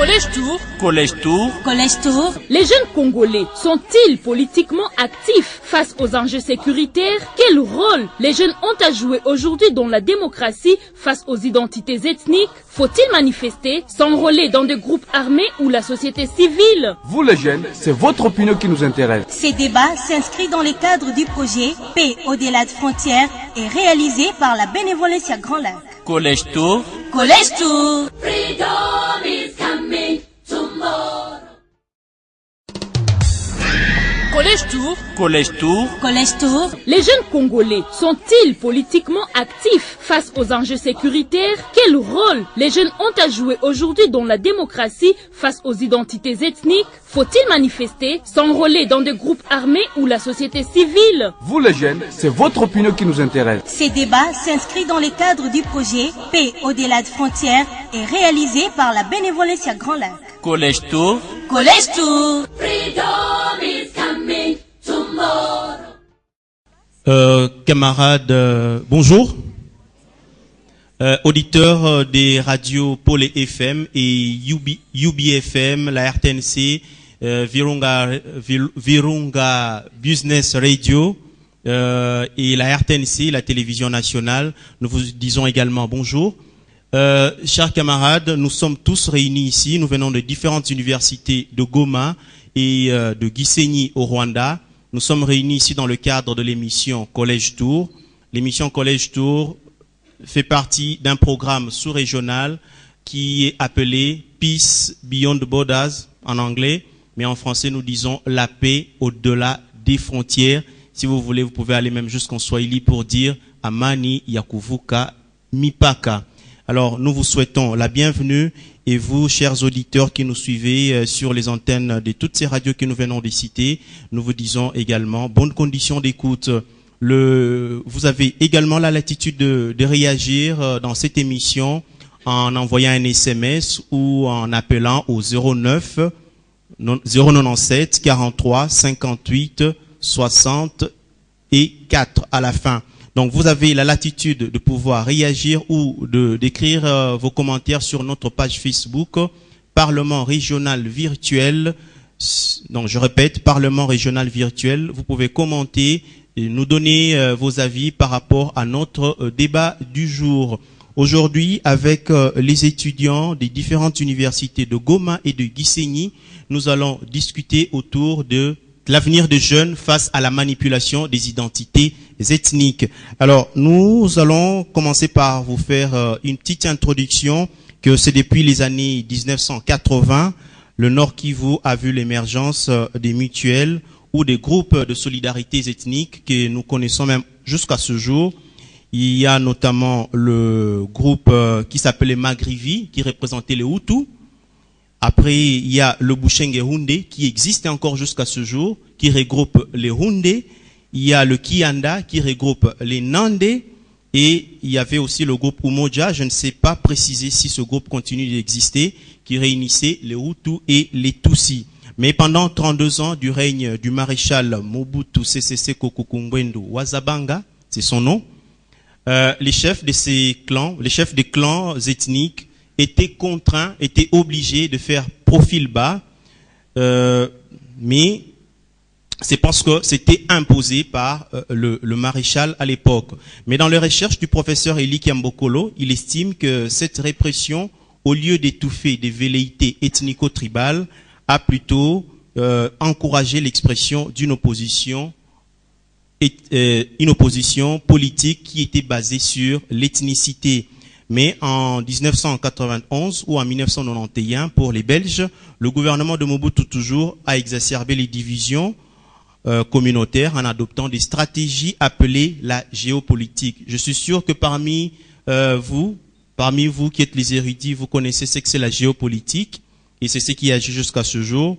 Collège Tour. Collège Tour. Collège Tour. Les jeunes Congolais sont-ils politiquement actifs face aux enjeux sécuritaires? Quel rôle les jeunes ont à jouer aujourd'hui dans la démocratie face aux identités ethniques? Faut-il manifester, s'enrôler dans des groupes armés ou la société civile? Vous les jeunes, c'est votre opinion qui nous intéresse. Ces débats s'inscrivent dans le cadre du projet Paix au-delà de frontières et réalisé par la Bénévolencia Grand Lac. Collège Tour. Collège Tour. Freedom is coming tomorrow. Collège Tour. Collège Tour. Collège Tour. Les jeunes Congolais sont-ils politiquement actifs face aux enjeux sécuritaires? Quel rôle les jeunes ont à jouer aujourd'hui dans la démocratie face aux identités ethniques? Faut-il manifester, s'enrôler dans des groupes armés ou la société civile? Vous les jeunes, c'est votre opinion qui nous intéresse. Ces débats s'inscrivent dans le cadre du projet Paix au-delà de frontières et réalisé par la Bénévolencia Grand Lac. Collège Tour. Collège Tour. Freedom is coming tomorrow. Camarades, bonjour. Auditeurs des radios Pôle FM et UBFM, la RTNC, Virunga Business Radio et la RTNC, la télévision nationale, nous vous disons également bonjour. Chers camarades, nous sommes tous réunis ici, nous venons de différentes universités de Goma et de Gisenyi au Rwanda. Nous sommes réunis ici dans le cadre de l'émission Collège Tour. L'émission Collège Tour fait partie d'un programme sous-régional qui est appelé Peace Beyond Borders en anglais, mais en français nous disons la paix au-delà des frontières. Si vous voulez, vous pouvez aller même jusqu'en Swahili pour dire Amani Yakuvuka Mipaka. Alors nous vous souhaitons la bienvenue et vous, chers auditeurs qui nous suivez sur les antennes de toutes ces radios que nous venons de citer, nous vous disons également bonnes conditions d'écoute. Vous avez également la latitude de réagir dans cette émission en envoyant un SMS ou en appelant au 097 43 58 60 et 4 à la fin. Donc vous avez la latitude de pouvoir réagir ou d'écrire vos commentaires sur notre page Facebook Parlement régional virtuel. Donc je répète, Parlement régional virtuel. Vous pouvez commenter et nous donner vos avis par rapport à notre débat du jour. Aujourd'hui, avec les étudiants des différentes universités de Goma et de Gisenyi, nous allons discuter autour de l'avenir des jeunes face à la manipulation des identités ethniques. Alors, nous allons commencer par vous faire une petite introduction que c'est depuis les années 1980, le Nord Kivu a vu l'émergence des mutuelles ou des groupes de solidarité ethnique que nous connaissons même jusqu'à ce jour. Il y a notamment le groupe qui s'appelait Magrivi, qui représentait les Hutus. Après, il y a le Bushenge Hunde, qui existe encore jusqu'à ce jour, qui regroupe les Hunde. Il y a le Kianda, qui regroupe les Nande. Et il y avait aussi le groupe Umoja, je ne sais pas préciser si ce groupe continue d'exister, qui réunissait les Hutus et les Tutsis. Mais pendant 32 ans du règne du maréchal Mobutu Sese Seko Kukumbwendu Wazabanga, c'est son nom, les chefs de ces clans, les chefs des clans ethniques étaient contraints, étaient obligés de faire profil bas, mais c'est parce que c'était imposé par le maréchal à l'époque. Mais dans les recherches du professeur Eli Kiambokolo, il estime que cette répression, au lieu d'étouffer des velléités ethnico-tribales, a plutôt encouragé l'expression d'une opposition politique qui était basée sur l'ethnicité. Mais en 1991 ou en 1991, pour les Belges, le gouvernement de Mobutu toujours a exacerbé les divisions communautaires en adoptant des stratégies appelées la géopolitique. Je suis sûr que parmi vous qui êtes les érudits, vous connaissez ce que c'est la géopolitique. Et c'est ce qui agit jusqu'à ce jour.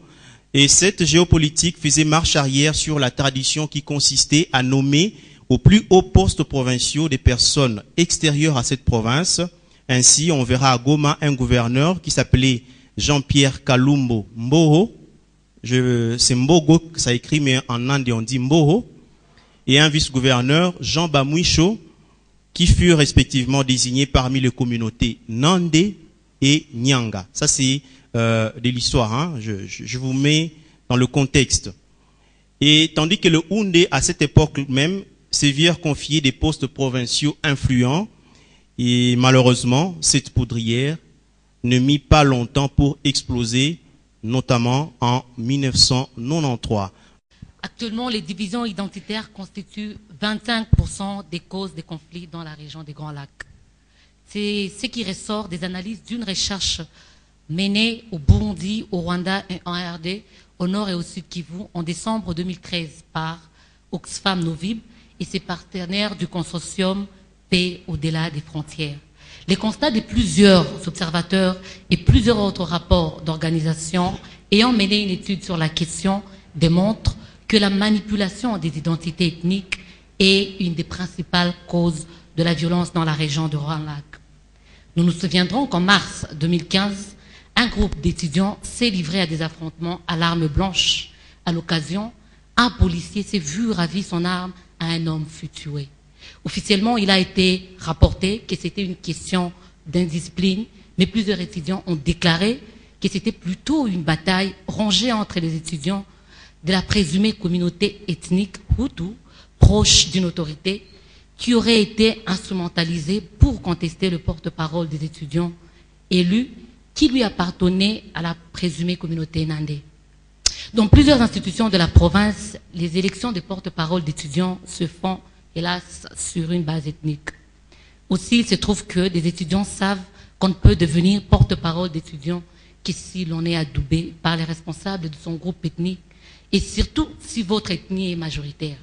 Et cette géopolitique faisait marche arrière sur la tradition qui consistait à nommer aux plus hauts postes provinciaux des personnes extérieures à cette province. Ainsi, on verra à Goma un gouverneur qui s'appelait Jean-Pierre Kalumbo Mboho. C'est Mbogo, ça écrit, mais en Inde on dit Mboho. Et un vice-gouverneur, Jean Bamouicho, qui furent respectivement désignés parmi les communautés Nandé et Nyanga. Ça, c'est de l'histoire. Hein. Je vous mets dans le contexte. Et tandis que le Houndé, à cette époque même, s'est vu confier des postes provinciaux influents, et malheureusement, cette poudrière ne mit pas longtemps pour exploser, notamment en 1993. Actuellement, les divisions identitaires constituent 25% des causes des conflits dans la région des Grands Lacs. C'est ce qui ressort des analyses d'une recherche menée au Burundi, au Rwanda et en RD, au nord et au sud Kivu, en décembre 2013 par Oxfam Novib et ses partenaires du consortium Paix au-delà des frontières. Les constats de plusieurs observateurs et plusieurs autres rapports d'organisations ayant mené une étude sur la question démontrent que la manipulation des identités ethniques est une des principales causes de la violence dans la région de Grand Lac. Nous nous souviendrons qu'en mars 2015, un groupe d'étudiants s'est livré à des affrontements à l'arme blanche. À l'occasion, un policier s'est vu ravir son arme à un homme fut tué. Officiellement, il a été rapporté que c'était une question d'indiscipline, mais plusieurs étudiants ont déclaré que c'était plutôt une bataille rangée entre les étudiants de la présumée communauté ethnique Hutu, proche d'une autorité, qui aurait été instrumentalisée pour contester le porte-parole des étudiants élus qui lui appartenait à la présumée communauté Nandé. Dans plusieurs institutions de la province, les élections des porte-parole d'étudiants se font, hélas, sur une base ethnique. Aussi, il se trouve que des étudiants savent qu'on ne peut devenir porte-parole d'étudiants que si l'on est adoubé par les responsables de son groupe ethnique et surtout si votre ethnie est majoritaire.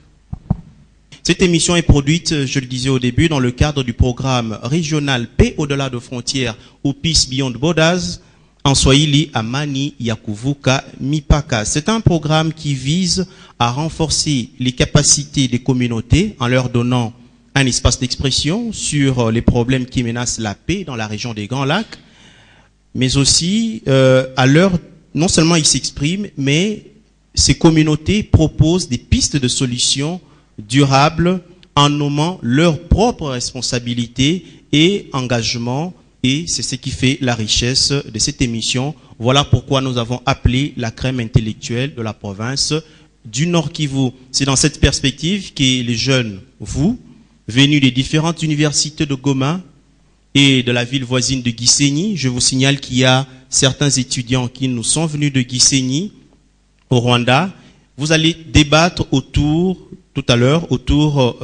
Cette émission est produite, je le disais au début, dans le cadre du programme régional Paix au-delà de frontières ou Peace Beyond Borders, en Swahili Amani Yakuvuka Mipaka. C'est un programme qui vise à renforcer les capacités des communautés en leur donnant un espace d'expression sur les problèmes qui menacent la paix dans la région des Grands Lacs, mais aussi non seulement ils s'expriment, mais ces communautés proposent des pistes de solutions durables en nommant leurs propres responsabilités et engagements, et c'est ce qui fait la richesse de cette émission. Voilà pourquoi nous avons appelé la crème intellectuelle de la province du Nord Kivu. C'est dans cette perspective que les jeunes, vous, venus des différentes universités de Goma et de la ville voisine de Gisenyi, je vous signale qu'il y a certains étudiants qui nous sont venus de Gisenyi, au Rwanda, vous allez débattre tout à l'heure, autour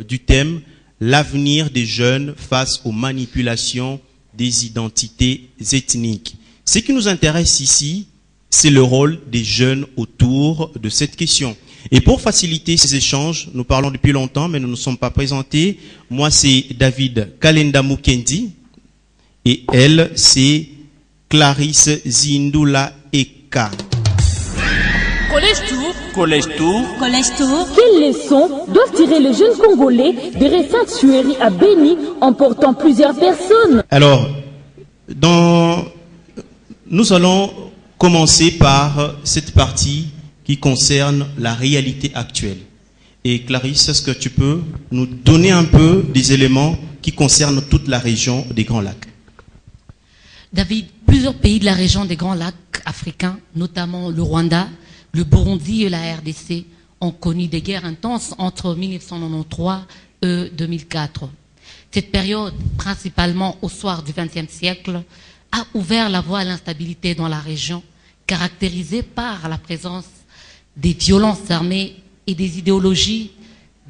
du thème « L'avenir des jeunes face aux manipulations des identités ethniques ». Ce qui nous intéresse ici, c'est le rôle des jeunes autour de cette question. Et pour faciliter ces échanges, nous parlons depuis longtemps, mais nous ne nous sommes pas présentés. Moi, c'est David Kalenda Mukendi, et elle, c'est Clarisse Zindula Eka. Collège Tour. Collège Tour. Collège Tour. Quelles leçons doivent tirer les jeunes Congolais des récentes tueries à Béni emportant plusieurs personnes? Alors, nous allons commencer par cette partie qui concerne la réalité actuelle. Et Clarisse, est-ce que tu peux nous donner un peu des éléments qui concernent toute la région des Grands Lacs? David, plusieurs pays de la région des Grands Lacs africains, notamment le Rwanda, le Burundi et la RDC, ont connu des guerres intenses entre 1993 et 2004. Cette période, principalement au soir du XXe siècle, a ouvert la voie à l'instabilité dans la région, caractérisée par la présence des violences armées et des idéologies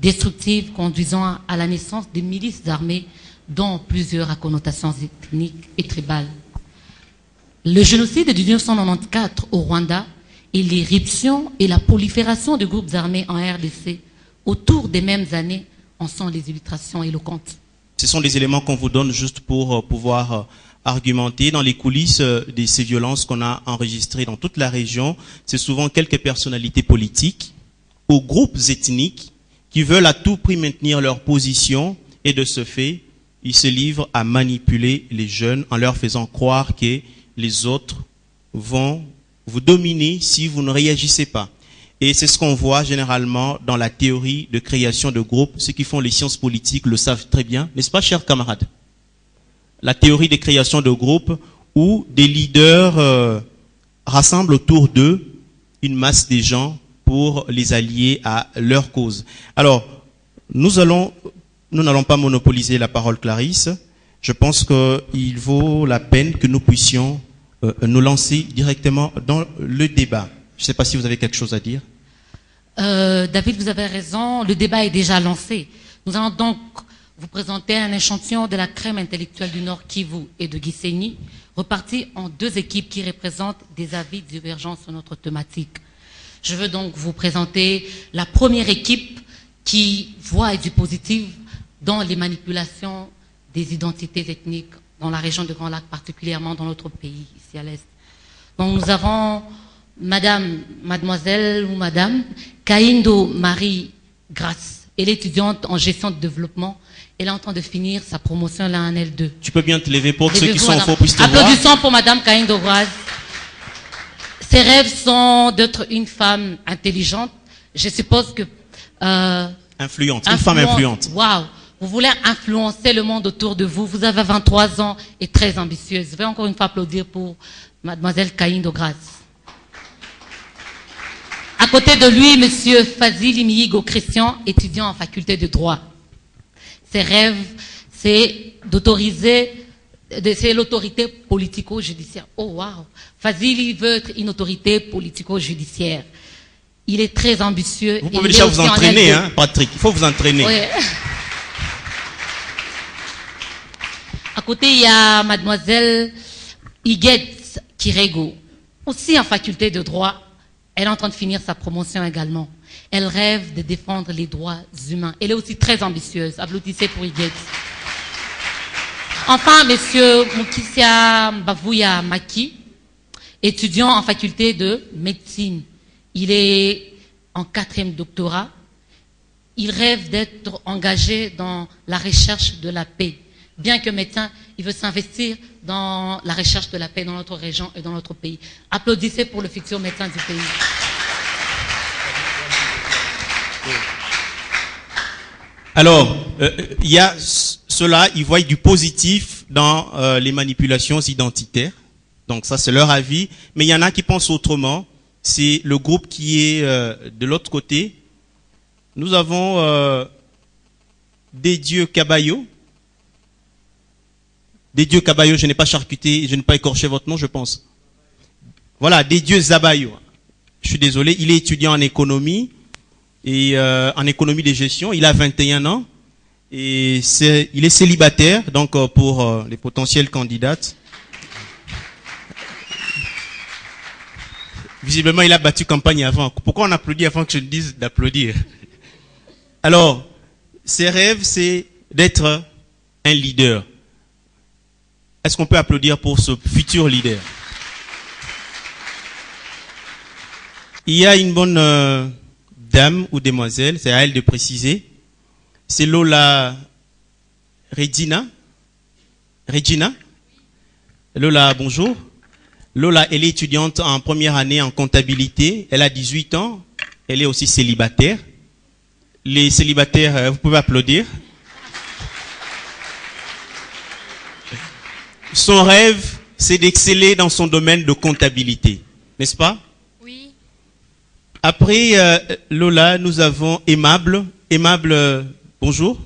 destructives conduisant à la naissance des milices armées dont plusieurs à connotations ethniques et tribales. Le génocide de 1994 au Rwanda et l'éruption et la prolifération de groupes armés en RDC autour des mêmes années en sont les illustrations éloquentes. Ce sont des éléments qu'on vous donne juste pour pouvoir argumenter. Dans les coulisses de ces violences qu'on a enregistrées dans toute la région, c'est souvent quelques personnalités politiques ou groupes ethniques qui veulent à tout prix maintenir leur position, et de ce fait, ils se livrent à manipuler les jeunes en leur faisant croire que les autres vont vous dominer si vous ne réagissez pas. Et c'est ce qu'on voit généralement dans la théorie de création de groupes. Ceux qui font les sciences politiques le savent très bien, n'est-ce pas, chers camarades? La théorie de création de groupes, où des leaders rassemblent autour d'eux une masse de gens pour les allier à leur cause. Alors, nous n'allons pas monopoliser la parole, Clarisse. Je pense qu'il vaut la peine que nous puissions nous lancer directement dans le débat. Je ne sais pas si vous avez quelque chose à dire. David, vous avez raison, le débat est déjà lancé. Nous allons donc vous présenter un échantillon de la crème intellectuelle du Nord Kivu et de Gisenyi, repartis en 2 équipes qui représentent des avis divergents sur notre thématique. Je veux donc vous présenter la première équipe qui voit du positif dans les manipulations des identités ethniques dans la région de Grand Lac, particulièrement dans notre pays, ici à l'Est. Donc nous avons mademoiselle Kaindo Marie Grace. Elle est étudiante en gestion de développement. Elle est en train de finir sa promotion là en L2. Tu peux bien te lever pour que ceux qui sont au fond puissent te voir. Applaudissons pour madame Kaindo Grace. Ses rêves sont d'être une femme intelligente. Je suppose que... influente, une femme influente. Waouh! Vous voulez influencer le monde autour de vous. Vous avez 23 ans et très ambitieuse. Je vais encore une fois applaudir pour mademoiselle Kaindo Grace. À côté de lui, monsieur Fazili Mihigo Christian, étudiant en faculté de droit. Ses rêves, c'est c'est l'autorité politico-judiciaire. Oh, waouh! Fazili veut être une autorité politico-judiciaire. Il est très ambitieux. Vous pouvez déjà vous entraîner, hein, Patrick. Il faut vous entraîner. Oui. À côté, il y a mademoiselle Iguet Kirego, aussi en faculté de droit. Elle est en train de finir sa promotion également. Elle rêve de défendre les droits humains. Elle est aussi très ambitieuse. Applaudissez pour Iguet. Enfin, monsieur Mukisia Mbavouya Maki, étudiant en faculté de médecine. Il est en 4e doctorat. Il rêve d'être engagé dans la recherche de la paix. Bien que médecin, il veut s'investir dans la recherche de la paix dans notre région et dans notre pays. Applaudissez pour le futur médecin du pays. Alors, il y a ceux-là, ils voient du positif dans les manipulations identitaires. Donc ça, c'est leur avis. Mais il y en a qui pensent autrement. C'est le groupe qui est de l'autre côté. Nous avons des dieux Caballo. Des dieux Caballo, je n'ai pas charcuté, je n'ai pas écorché votre nom, je pense. Voilà, des dieux Zabayo. Je suis désolé, il est étudiant en économie et en économie de gestion. Il a 21 ans et il est célibataire, donc pour les potentielles candidates. Visiblement, il a battu campagne avant. Pourquoi on applaudit avant que je ne dise d'applaudir? Alors, ses rêves, c'est d'être un leader. Est-ce qu'on peut applaudir pour ce futur leader? Il y a une bonne dame ou demoiselle, c'est à elle de préciser. C'est Lola Regina. Lola, bonjour. Lola, elle est étudiante en première année en comptabilité. Elle a 18 ans. Elle est aussi célibataire. Les célibataires, vous pouvez applaudir. Son rêve, c'est d'exceller dans son domaine de comptabilité. N'est-ce pas? Oui. Après Lola, nous avons Aimable. Aimable, bonjour.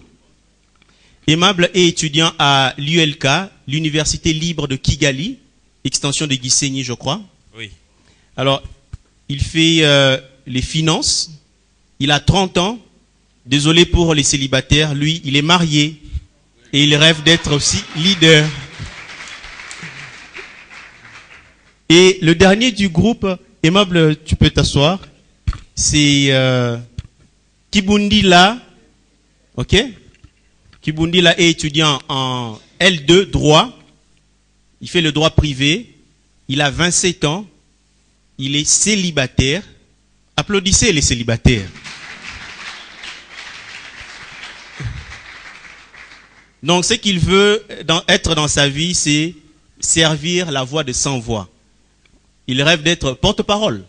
Aimable est étudiant à l'ULK, l'Université libre de Kigali, extension de Gisenyi, je crois. Oui. Alors, il fait les finances. Il a 30 ans. Désolé pour les célibataires. Lui, il est marié. Et il rêve d'être aussi leader. Et le dernier du groupe, Aimable, tu peux t'asseoir. C'est Kibundila. Ok? Kibundila est étudiant en L2 droit. Il fait le droit privé. Il a 27 ans. Il est célibataire. Applaudissez les célibataires. Donc, ce qu'il veut être dans sa vie, c'est servir la voix de sans voix. Il rêve d'être porte-parole.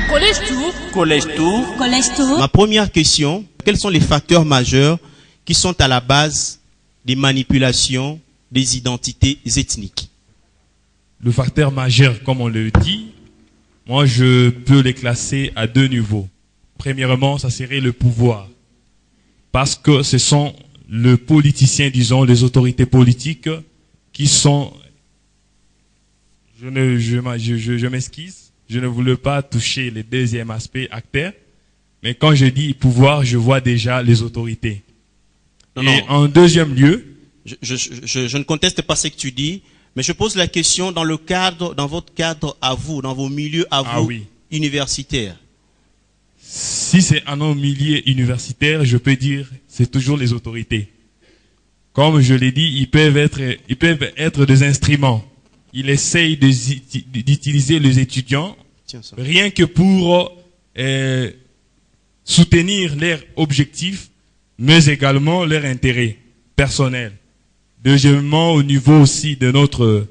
Collège Tour. Collège Tour. Collège Tour. Ma première question, quels sont les facteurs majeurs qui sont à la base des manipulations des identités ethniques? Le facteur majeur, comme on le dit, moi je peux les classer à deux niveaux. Premièrement, ça serait le pouvoir. Parce que ce sont les politiciens, disons, les autorités politiques qui sont... Je m'esquisse, je ne voulais pas toucher le deuxième aspect acteur, mais quand je dis pouvoir, je vois déjà les autorités. Et en deuxième lieu... Je ne conteste pas ce que tu dis, mais je pose la question dans votre cadre à vous, dans vos milieux à vous, universitaires. Si c'est un milieu universitaire, je peux dire c'est toujours les autorités. Comme je l'ai dit, ils peuvent être des instruments. Ils essayent d'utiliser les étudiants rien que pour soutenir leurs objectifs, mais également leurs intérêts personnels. Deuxièmement, au niveau aussi de notre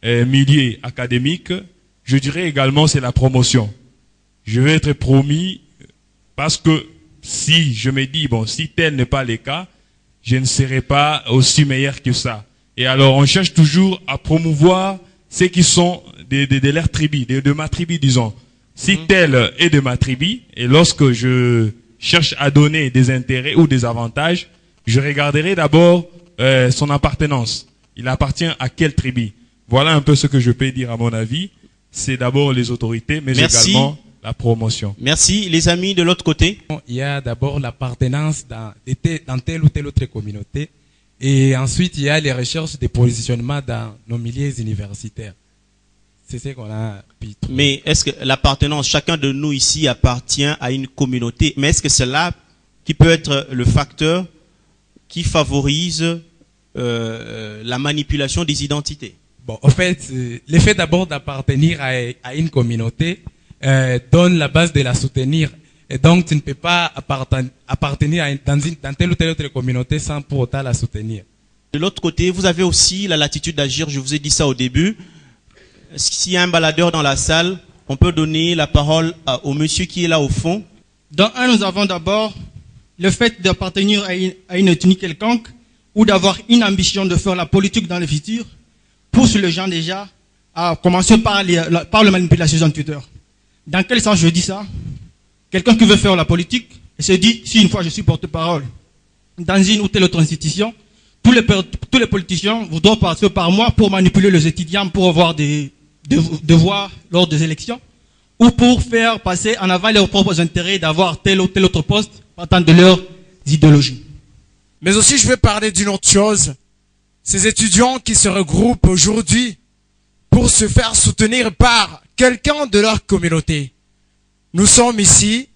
milieu académique, je dirais également c'est la promotion. Je vais être promis parce que si je me dis, bon, si tel n'est pas le cas, je ne serai pas aussi meilleur que ça. Et alors, on cherche toujours à promouvoir ceux qui sont de leur tribu, de ma tribu, disons. Si tel est de ma tribu, et lorsque je cherche à donner des intérêts ou des avantages, je regarderai d'abord son appartenance. Il appartient à quelle tribu? Voilà un peu ce que je peux dire à mon avis. C'est d'abord les autorités, mais également la promotion. Merci. Les amis de l'autre côté? Il y a d'abord l'appartenance dans telle ou telle autre communauté. Et ensuite, il y a les recherches de positionnement dans nos milieux universitaires. C'est ce qu'on a pu trouver. Mais est-ce que l'appartenance, chacun de nous ici appartient à une communauté, mais est-ce que c'est là qui peut être le facteur qui favorise la manipulation des identités? Bon, en fait, le fait d'abord d'appartenir à une communauté donne la base de la soutenir. Et donc, tu ne peux pas appartenir dans telle ou telle autre communauté sans pour autant la soutenir. De l'autre côté, vous avez aussi la latitude d'agir. Je vous ai dit ça au début. S'il y a un baladeur dans la salle, on peut donner la parole au monsieur qui est là au fond. Dans un, nous avons d'abord le fait d'appartenir à une ethnie quelconque ou d'avoir une ambition de faire la politique dans le futur pousse les gens déjà à commencer par la manipulation d'un tuteur. Dans quel sens je dis ça? Quelqu'un qui veut faire la politique et se dit, si une fois je suis porte-parole dans une ou telle autre institution, tous les politiciens voudront passer par moi pour manipuler les étudiants pour avoir des voix lors des élections ou pour faire passer en avant leurs propres intérêts d'avoir tel ou tel autre poste partant de leurs idéologies. Mais aussi, je vais parler d'une autre chose. Ces étudiants qui se regroupent aujourd'hui pour se faire soutenir par quelqu'un de leur communauté. Nous sommes ici,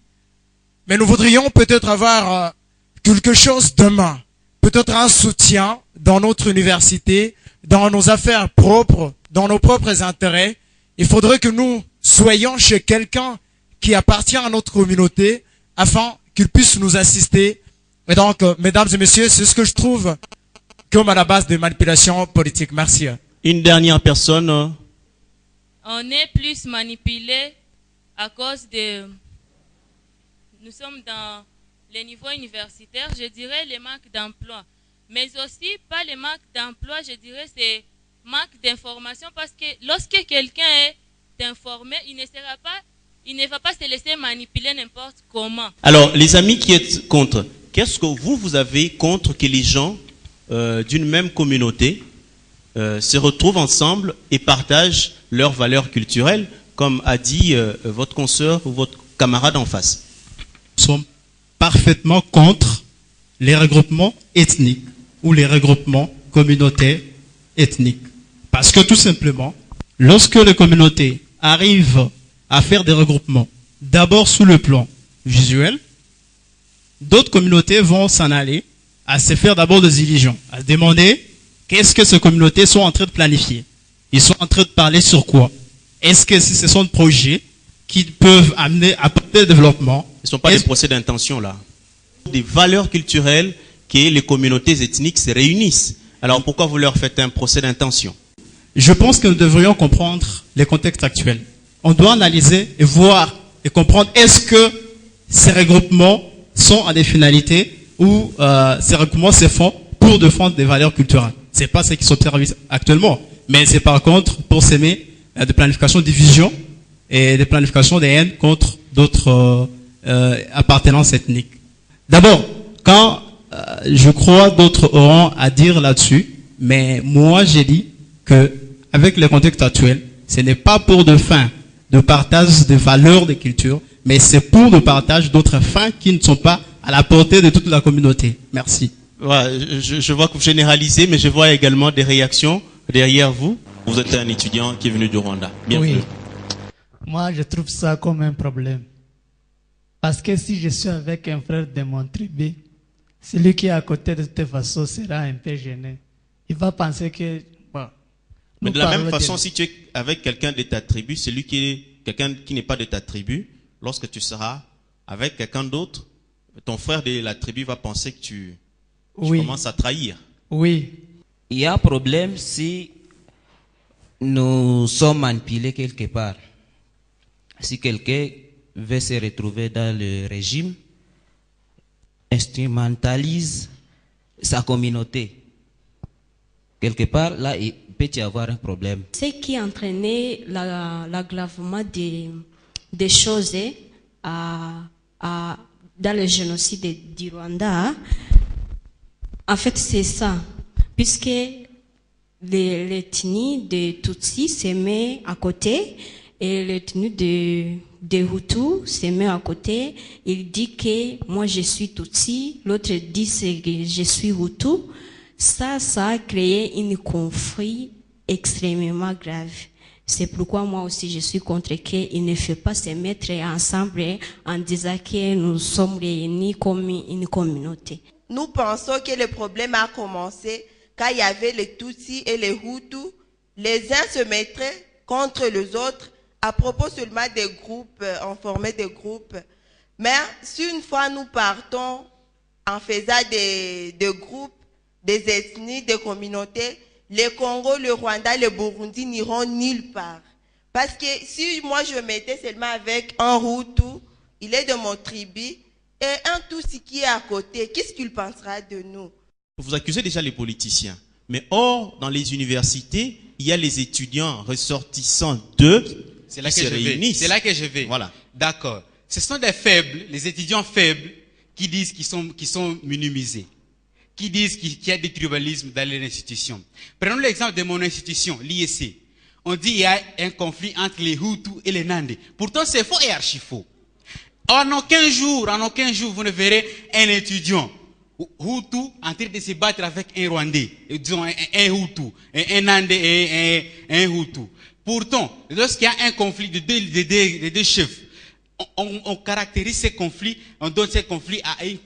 mais nous voudrions peut-être avoir quelque chose demain. Peut-être un soutien dans notre université, dans nos affaires propres, dans nos propres intérêts. Il faudrait que nous soyons chez quelqu'un qui appartient à notre communauté afin qu'il puisse nous assister. Et donc, mesdames et messieurs, c'est ce que je trouve comme à la base des manipulations politiques. Merci. Une dernière personne. On est plus manipulé à cause de... Nous sommes dans les niveaux universitaires, je dirais les manques d'emploi. Mais aussi, pas le manque d'emploi, je dirais c'est manque d'information parce que lorsque quelqu'un est informé, il ne va pas se laisser manipuler n'importe comment. Alors, les amis qui êtes contre, qu'est-ce que vous avez contre que les gens d'une même communauté se retrouvent ensemble et partagent leurs valeurs culturelles, comme a dit votre consoeur ou votre camarade en face? Nous sommes parfaitement contre les regroupements ethniques ou les regroupements communautaires ethniques. Parce que tout simplement, lorsque les communautés arrivent à faire des regroupements, d'abord sous le plan visuel, d'autres communautés vont s'en aller à se faire d'abord des illusions, à se demander qu'est-ce que ces communautés sont en train de planifier. Ils sont en train de parler sur quoi? Est-ce que ce sont des projets qui peuvent amener à porter le développement? Ce ne sont pas des procès d'intention là. Des valeurs culturelles que les communautés ethniques se réunissent. Alors pourquoi vous leur faites un procès d'intention? Je pense que nous devrions comprendre les contextes actuels. On doit analyser et voir et comprendre est-ce que ces regroupements sont à des finalités ou ces regroupements se font pour défendre des valeurs culturelles. C'est pas ce qui s'observe actuellement. Mais c'est par contre pour s'aimer des planifications de division et des planifications de haine contre d'autres appartenances ethniques. D'abord, quand je crois d'autres auront à dire là-dessus, mais moi j'ai dit que avec le contexte actuel, ce n'est pas pour de fins de partage de valeurs de culture, mais c'est pour le partage d'autres fins qui ne sont pas à la portée de toute la communauté. Merci. Voilà, je vois que vous généralisez, mais je vois également des réactions derrière vous. Vous êtes un étudiant qui est venu du Rwanda. Bienvenue. Oui. Moi, je trouve ça comme un problème. Parce que si je suis avec un frère de mon tribu, celui qui est à côté de toute façon sera un peu gêné. Il va penser que... Bon, mais de la même façon, si tu es avec quelqu'un de ta tribu, celui qui est quelqu'un qui n'est pas de ta tribu, lorsque tu seras avec quelqu'un d'autre, ton frère de la tribu va penser que tu commences à trahir. Oui. Il y a un problème si nous sommes manipulés quelque part. Si quelqu'un veut se retrouver dans le régime, instrumentalise sa communauté. Quelque part, là, il peut y avoir un problème. Ce qui a entraîné l'aggravement des choses dans le génocide du Rwanda, en fait, c'est ça. Puisque l'ethnie des Tutsis se met à côté et l'ethnie des Hutus se met à côté. Il dit que moi je suis Tutsi, l'autre dit que je suis Hutu. Ça a créé un conflit extrêmement grave. C'est pourquoi moi aussi je suis contre qu'il ne faut pas se mettre ensemble en disant que nous sommes réunis comme une communauté. Nous pensons que le problème a commencé quand il y avait les Tutsis et les Hutus. Les uns se mettraient contre les autres à propos seulement des groupes, on formait des groupes. Mais si une fois nous partons en faisant des groupes, des ethnies, des communautés, le Congo, le Rwanda, le Burundi n'iront nulle part. Parce que si moi je m'étais seulement avec un Hutu, il est de mon tribu, et un Tutsi qui est à côté, qu'est-ce qu'il pensera de nous? Vous accusez déjà les politiciens. Mais or, dans les universités, il y a les étudiants ressortissants d'eux. C'est là que je vais. C'est là que je vais. Voilà. D'accord. Ce sont des faibles, les étudiants faibles, qui disent qu'ils sont minimisés, qui disent qu'il y a du tribalisme dans les institutions. Prenons l'exemple de mon institution, l'IEC. On dit qu'il y a un conflit entre les Hutus et les Nandés. Pourtant, c'est faux et archi faux. En aucun jour, vous ne verrez un étudiant Hutu en train de se battre avec un Rwandais, disons un Hutu, un Nandais et un Hutu. Pourtant, lorsqu'il y a un conflit de deux chefs, on caractérise ces conflits, on donne ces conflits à une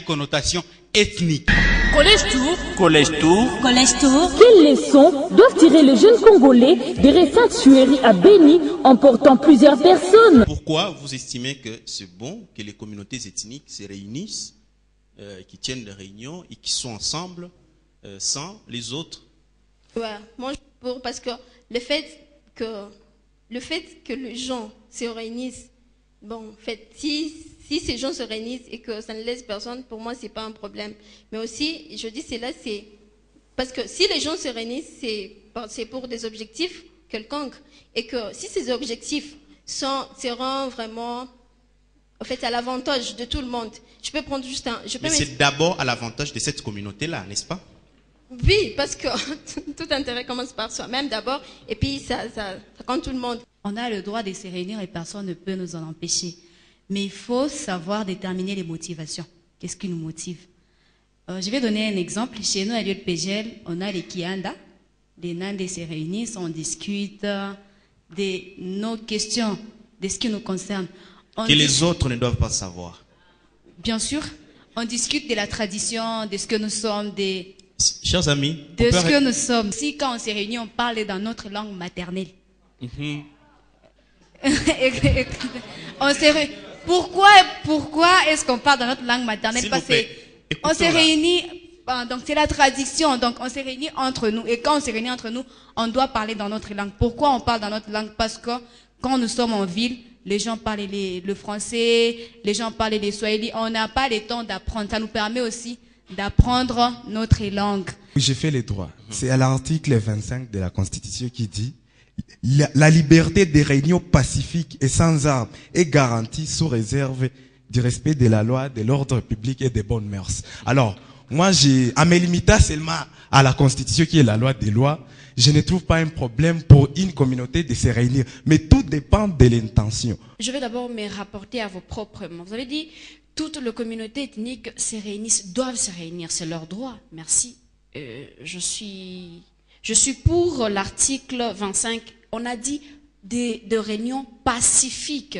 connotation ethnique. Collège Tour. Collège Tour. Collège Tour. Quelles leçons doivent tirer les jeunes Congolais des récentes tueries à Béni emportant plusieurs personnes? Pourquoi vous estimez que c'est bon que les communautés ethniques se réunissent, qui tiennent des réunions et qui sont ensemble sans les autres? Ouais, moi parce que le fait que les gens se réunissent, bon, en fait, si ces gens se réunissent et que ça ne laisse personne, pour moi, c'est pas un problème. Mais aussi, je dis cela, c'est parce que si les gens se réunissent, c'est pour des objectifs quelconques. Et que si ces objectifs seront vraiment, en fait, à l'avantage de tout le monde. Je peux prendre juste un... Mais c'est d'abord à l'avantage de cette communauté-là, n'est-ce pas? Oui, parce que tout intérêt commence par soi-même d'abord, et puis ça compte tout le monde. On a le droit de se réunir et personne ne peut nous en empêcher. Mais il faut savoir déterminer les motivations. Qu'est-ce qui nous motive? Je vais donner un exemple. Chez nous, à l'UPGL, on a les Kianda. Les Nandés se réunissent, on discute de nos questions, de ce qui nous concerne. Que les autres ne doivent pas savoir. Bien sûr. On discute de la tradition, de ce que nous sommes, chers amis, de ce que nous sommes. Si quand on s'est réunis, on parle dans notre langue maternelle. On s'est pourquoi est-ce qu'on parle dans notre langue maternelle? Parce qu'on s'est réunis, donc c'est la tradition, donc on s'est réunis entre nous. Et quand on s'est réunis entre nous, on doit parler dans notre langue. Pourquoi on parle dans notre langue? Parce que quand nous sommes en ville, les gens parlent le français, les gens parlent les swahili. On n'a pas le temps d'apprendre. Ça nous permet aussi d'apprendre notre langue. J'ai fait les droits. C'est à l'article 25 de la Constitution qui dit la liberté des réunions pacifiques et sans armes est garantie sous réserve du respect de la loi, de l'ordre public et des bonnes mœurs. Alors, moi, à me limiter seulement à la Constitution qui est la loi des lois, je ne trouve pas un problème pour une communauté de se réunir. Mais tout dépend de l'intention. Je vais d'abord me rapporter à vos propres mots. Vous avez dit, toutes les communautés ethniques se réunissent, doivent se réunir, c'est leur droit. Merci. Je suis pour l'article 25. On a dit de réunions pacifiques.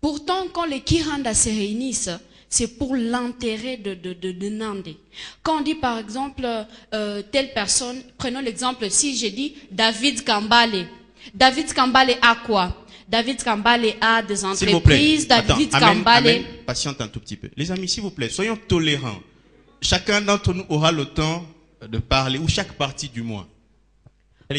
Pourtant, quand les Kiranda se réunissent, c'est pour l'intérêt de Nandé. Quand on dit par exemple, telle personne, prenons l'exemple, si j'ai dit David Kambale. David Kambale a quoi? David Kambale a des entreprises. David Kambale... Patiente un tout petit peu. Les amis, s'il vous plaît, soyons tolérants. Chacun d'entre nous aura le temps de parler, ou chaque partie du moins.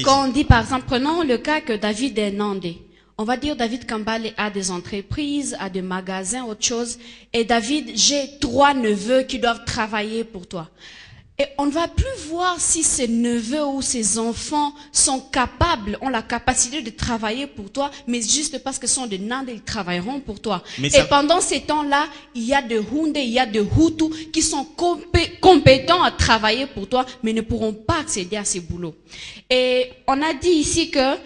Quand on dit par exemple, prenons le cas que David est Nandé. On va dire David Kambale a des entreprises, a des magasins, autre chose. Et David, j'ai 3 neveux qui doivent travailler pour toi. Et on ne va plus voir si ces neveux ou ces enfants sont capables, ont la capacité de travailler pour toi, mais juste parce que ce sont des Nandés, ils travailleront pour toi. Et pendant ces temps-là, il y a des Hundés, il y a des Hutus qui sont compétents à travailler pour toi, mais ne pourront pas accéder à ces boulots. Et on a dit ici que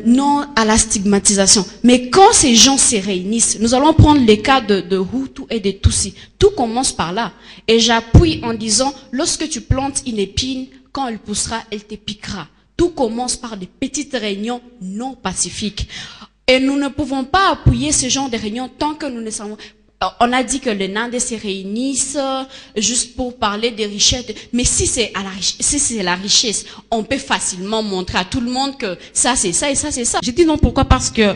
non à la stigmatisation. Mais quand ces gens se réunissent, nous allons prendre les cas de Hutu et de Tutsi. Tout commence par là. Et j'appuie en disant, lorsque tu plantes une épine, quand elle poussera, elle te piquera. Tout commence par des petites réunions non pacifiques. Et nous ne pouvons pas appuyer ce genre de réunions tant que nous ne savons... On a dit que les Nandés se réunissent juste pour parler des richesses. Mais si c'est la richesse, on peut facilement montrer à tout le monde que ça c'est ça et ça c'est ça. J'ai dit non, pourquoi? Parce que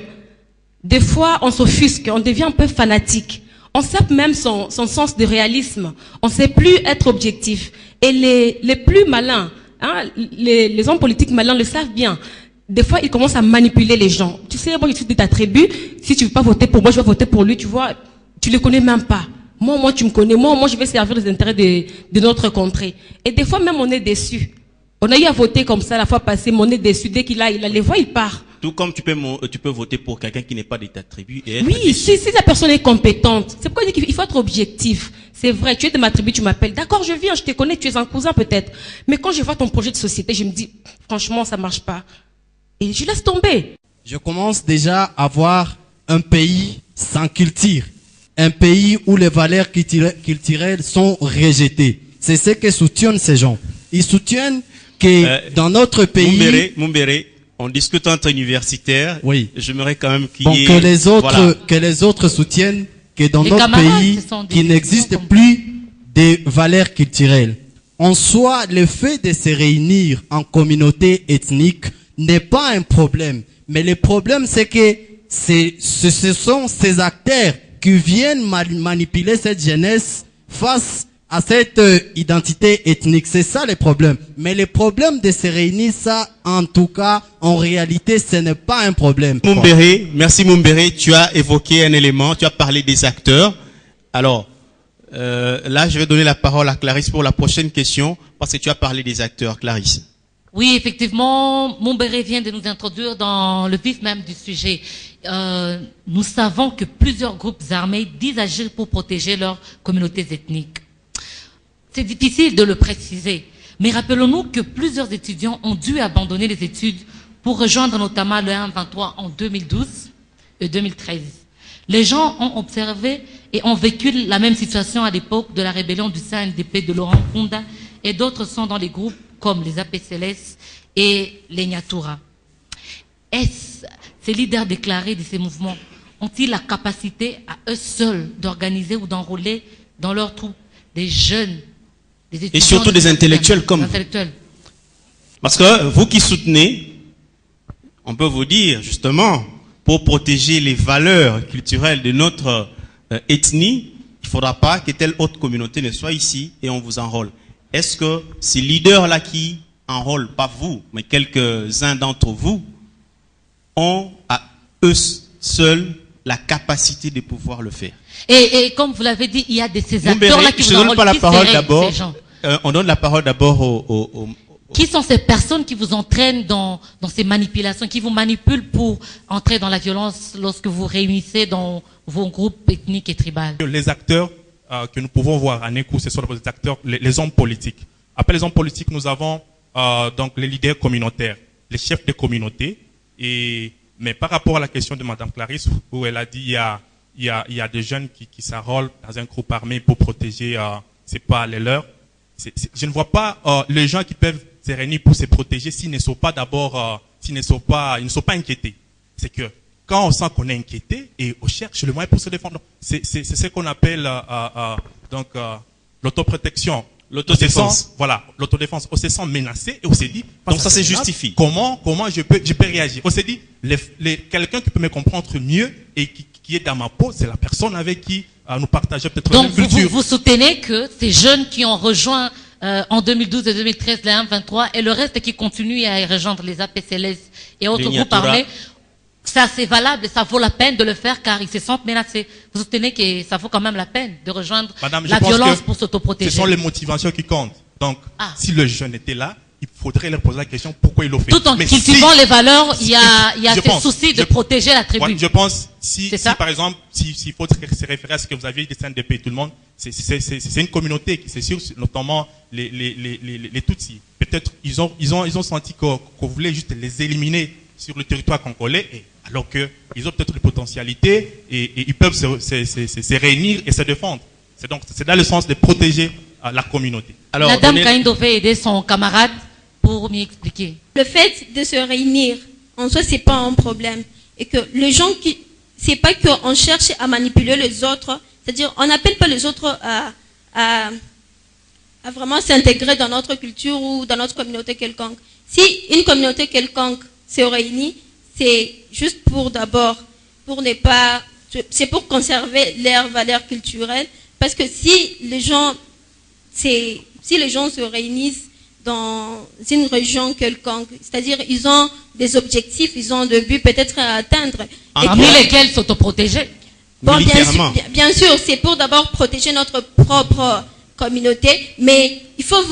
des fois on s'offusque, on devient un peu fanatique. On sape même son sens de réalisme. On ne sait plus être objectif. Et les plus malins, hein, les hommes politiques malins le savent bien. Des fois, ils commencent à manipuler les gens. Tu sais, moi je suis de ta tribu, si tu veux pas voter pour moi, je vais voter pour lui, tu vois. Tu le connais même pas. Moi, tu me connais. Moi, je vais servir les intérêts de notre contrée. Et des fois, même, on est déçu. On a eu à voter comme ça la fois passée, mais on est déçu. Dès qu'il a les voix, il part. Tout comme tu peux voter pour quelqu'un qui n'est pas de ta tribu. Et oui, si la personne est compétente. C'est pourquoi je dis qu'il faut être objectif. C'est vrai, tu es de ma tribu, tu m'appelles. D'accord, je viens, je te connais, tu es un cousin peut-être. Mais quand je vois ton projet de société, je me dis, franchement, ça marche pas. Et je laisse tomber. Je commence déjà à voir un pays sans culture. Un pays où les valeurs culturelles sont rejetées. C'est ce que soutiennent ces gens. Ils soutiennent que dans notre pays... Mumbere, on discute entre universitaires. Oui. J'aimerais quand même qu'il y ait... Que les autres soutiennent que dans notre pays, qu'il n'existe plus de valeurs culturelles. En soi, le fait de se réunir en communauté ethnique n'est pas un problème. Mais le problème, c'est que ce sont ces acteurs qui viennent manipuler cette jeunesse face à cette identité ethnique. C'est ça le problème. Mais le problème de se réunir, ça, en tout cas, en réalité, ce n'est pas un problème. Merci Mumbere, tu as évoqué un élément, tu as parlé des acteurs. Alors, là, je vais donner la parole à Clarisse pour la prochaine question, parce que tu as parlé des acteurs. Clarisse. Oui, effectivement, Mumbere vient de nous introduire dans le vif même du sujet. Nous savons que plusieurs groupes armés disent agir pour protéger leurs communautés ethniques. C'est difficile de le préciser, mais rappelons-nous que plusieurs étudiants ont dû abandonner les études pour rejoindre notamment le 1-23 en 2012 et 2013. Les gens ont observé et ont vécu la même situation à l'époque de la rébellion du CNDP de Laurent Nkunda, et d'autres sont dans les groupes comme les APCLS et les Nyatura. Ces leaders déclarés de ces mouvements ont-ils la capacité à eux seuls d'organiser ou d'enrôler dans leurs troupes des jeunes, des étudiants, et surtout des intellectuels comme vous? Parce que vous qui soutenez, on peut vous dire justement, pour protéger les valeurs culturelles de notre ethnie, il ne faudra pas que telle autre communauté ne soit ici et on vous enrôle. Est-ce que ces leaders-là qui enrôlent, pas vous, mais quelques-uns d'entre vous, ont à eux seuls la capacité de pouvoir le faire. Et comme vous l'avez dit, il y a ces Mumbere, acteurs-là qui je vous donne pas la enrôlent. parole Qui d'abord. seraient ces gens? On donne la parole d'abord aux Qui sont ces personnes qui vous entraînent dans ces manipulations, qui vous manipulent pour entrer dans la violence lorsque vous réunissez dans vos groupes ethniques et tribaux? Les acteurs que nous pouvons voir à Nekou, ce sont les acteurs, les hommes politiques. Après les hommes politiques, nous avons donc les leaders communautaires, les chefs des communautés. Mais par rapport à la question de Madame Clarisse, où elle a dit il y a des jeunes qui s'enrôlent dans un groupe armé pour protéger, c'est pas les leurs. Je ne vois pas les gens qui peuvent se réunir pour se protéger s'ils ne sont pas d'abord, ils ne sont pas inquiétés. C'est que quand on sent qu'on est inquiété et on cherche le moyen pour se défendre, c'est ce qu'on appelle l'autoprotection. L'autodéfense. Voilà, l'autodéfense. On se sent menacé et on s'est dit. Donc ça se justifie. Comment je peux réagir? On s'est dit, quelqu'un qui peut me comprendre mieux et qui est dans ma peau, c'est la personne avec qui nous partageons peut-être la même culture. Vous soutenez que ces jeunes qui ont rejoint en 2012 et 2013 les M23 et le reste qui continue à y rejoindre les APCLS et autres groupes armés, ça c'est valable et ça vaut la peine de le faire car ils se sentent menacés. Vous soutenez que ça vaut quand même la peine de rejoindre la violence pour s'autoprotéger? Ce sont les motivations qui comptent. Donc, si le jeune était là, il faudrait leur poser la question pourquoi il l'ont fait. Tout en cultivant les valeurs, il y a ce souci de protéger la tribu. Je pense, si par exemple, s'il faut se référer à ce que vous aviez dit, des CNDP et tout le monde, c'est une communauté, c'est sûr, notamment les Tutsis. Peut-être ils ont senti qu'on voulait juste les éliminer sur le territoire congolais, alors qu'ils ont peut-être des potentialités et ils peuvent se réunir et se défendre. C'est dans le sens de protéger la communauté. Alors, Madame Kaindo veut aider son camarade pour m'y expliquer. Le fait de se réunir, en soi, c'est pas un problème. Et que les gens c'est pas qu'on cherche à manipuler les autres, c'est-à-dire, on n'appelle pas les autres à vraiment s'intégrer dans notre culture ou dans notre communauté quelconque. Si une communauté quelconque se réunit, c'est juste c'est pour conserver leurs valeurs culturelles, parce que si les gens se réunissent dans une région quelconque, c'est-à-dire ils ont des objectifs, ils ont des buts peut-être à atteindre. Parmi lesquels s'autoprotéger. Bon, bien sûr, c'est pour d'abord protéger notre propre communauté, mais il faut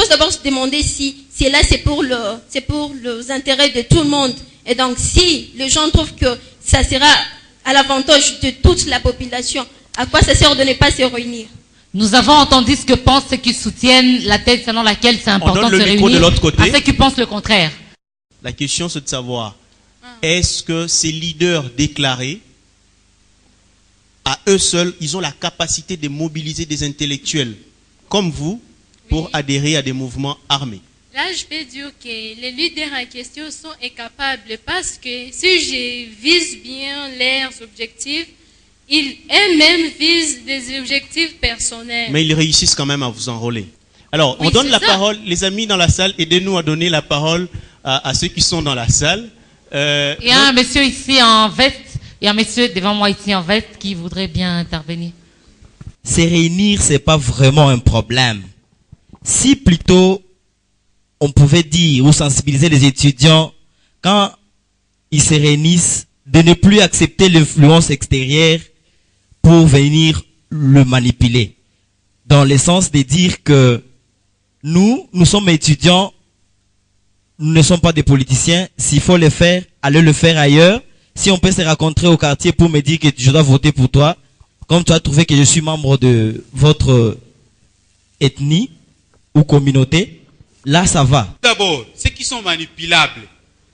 d'abord se demander si là c'est pour les intérêts de tout le monde. Et donc si les gens trouvent que ça sera à l'avantage de toute la population, à quoi ça sert de ne pas se réunir? Nous avons entendu ce que pensent ceux qui soutiennent la thèse selon laquelle c'est important de se réunir, à ceux qui pensent le contraire. La question c'est de savoir, est-ce que ces leaders déclarés, à eux seuls, ils ont la capacité de mobiliser des intellectuels comme vous pour adhérer à des mouvements armés? Là, je peux dire que les leaders en question sont incapables parce que si je vise bien leurs objectifs, ils eux-mêmes visent des objectifs personnels. Mais ils réussissent quand même à vous enrôler. Alors, on donne la parole, les amis dans la salle, aidez-nous à donner la parole à ceux qui sont dans la salle. Il y a un monsieur ici en veste, il y a un monsieur devant moi ici en veste qui voudrait bien intervenir. Se réunir, c'est pas vraiment un problème. Si plutôt on pouvait dire ou sensibiliser les étudiants quand ils se réunissent de ne plus accepter l'influence extérieure pour venir le manipuler. Dans le sens de dire que nous sommes étudiants, nous ne sommes pas des politiciens. S'il faut le faire, allez le faire ailleurs. Si on peut se rencontrer au quartier pour me dire que je dois voter pour toi, comme tu as trouvé que je suis membre de votre ethnie ou communauté, là ça va. D'abord, ceux qui sont manipulables,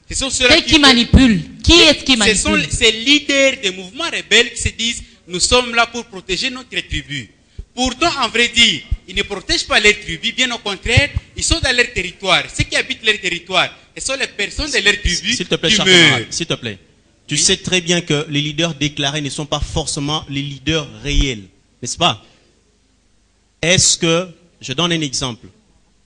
ce sont ceux qui manipulent. Qui est-ce qui manipule? Ce sont ces leaders des mouvements rebelles qui se disent nous sommes là pour protéger notre tribu. Pourtant, en vrai dire, ils ne protègent pas leur tribu, bien au contraire, ils sont dans leur territoire. Ceux qui habitent leur territoire, ce sont les personnes de leur tribu s'il te plaît, qui meurent. S'il te plaît. Tu sais très bien que les leaders déclarés ne sont pas forcément les leaders réels, n'est-ce pas? Est-ce que, je donne un exemple,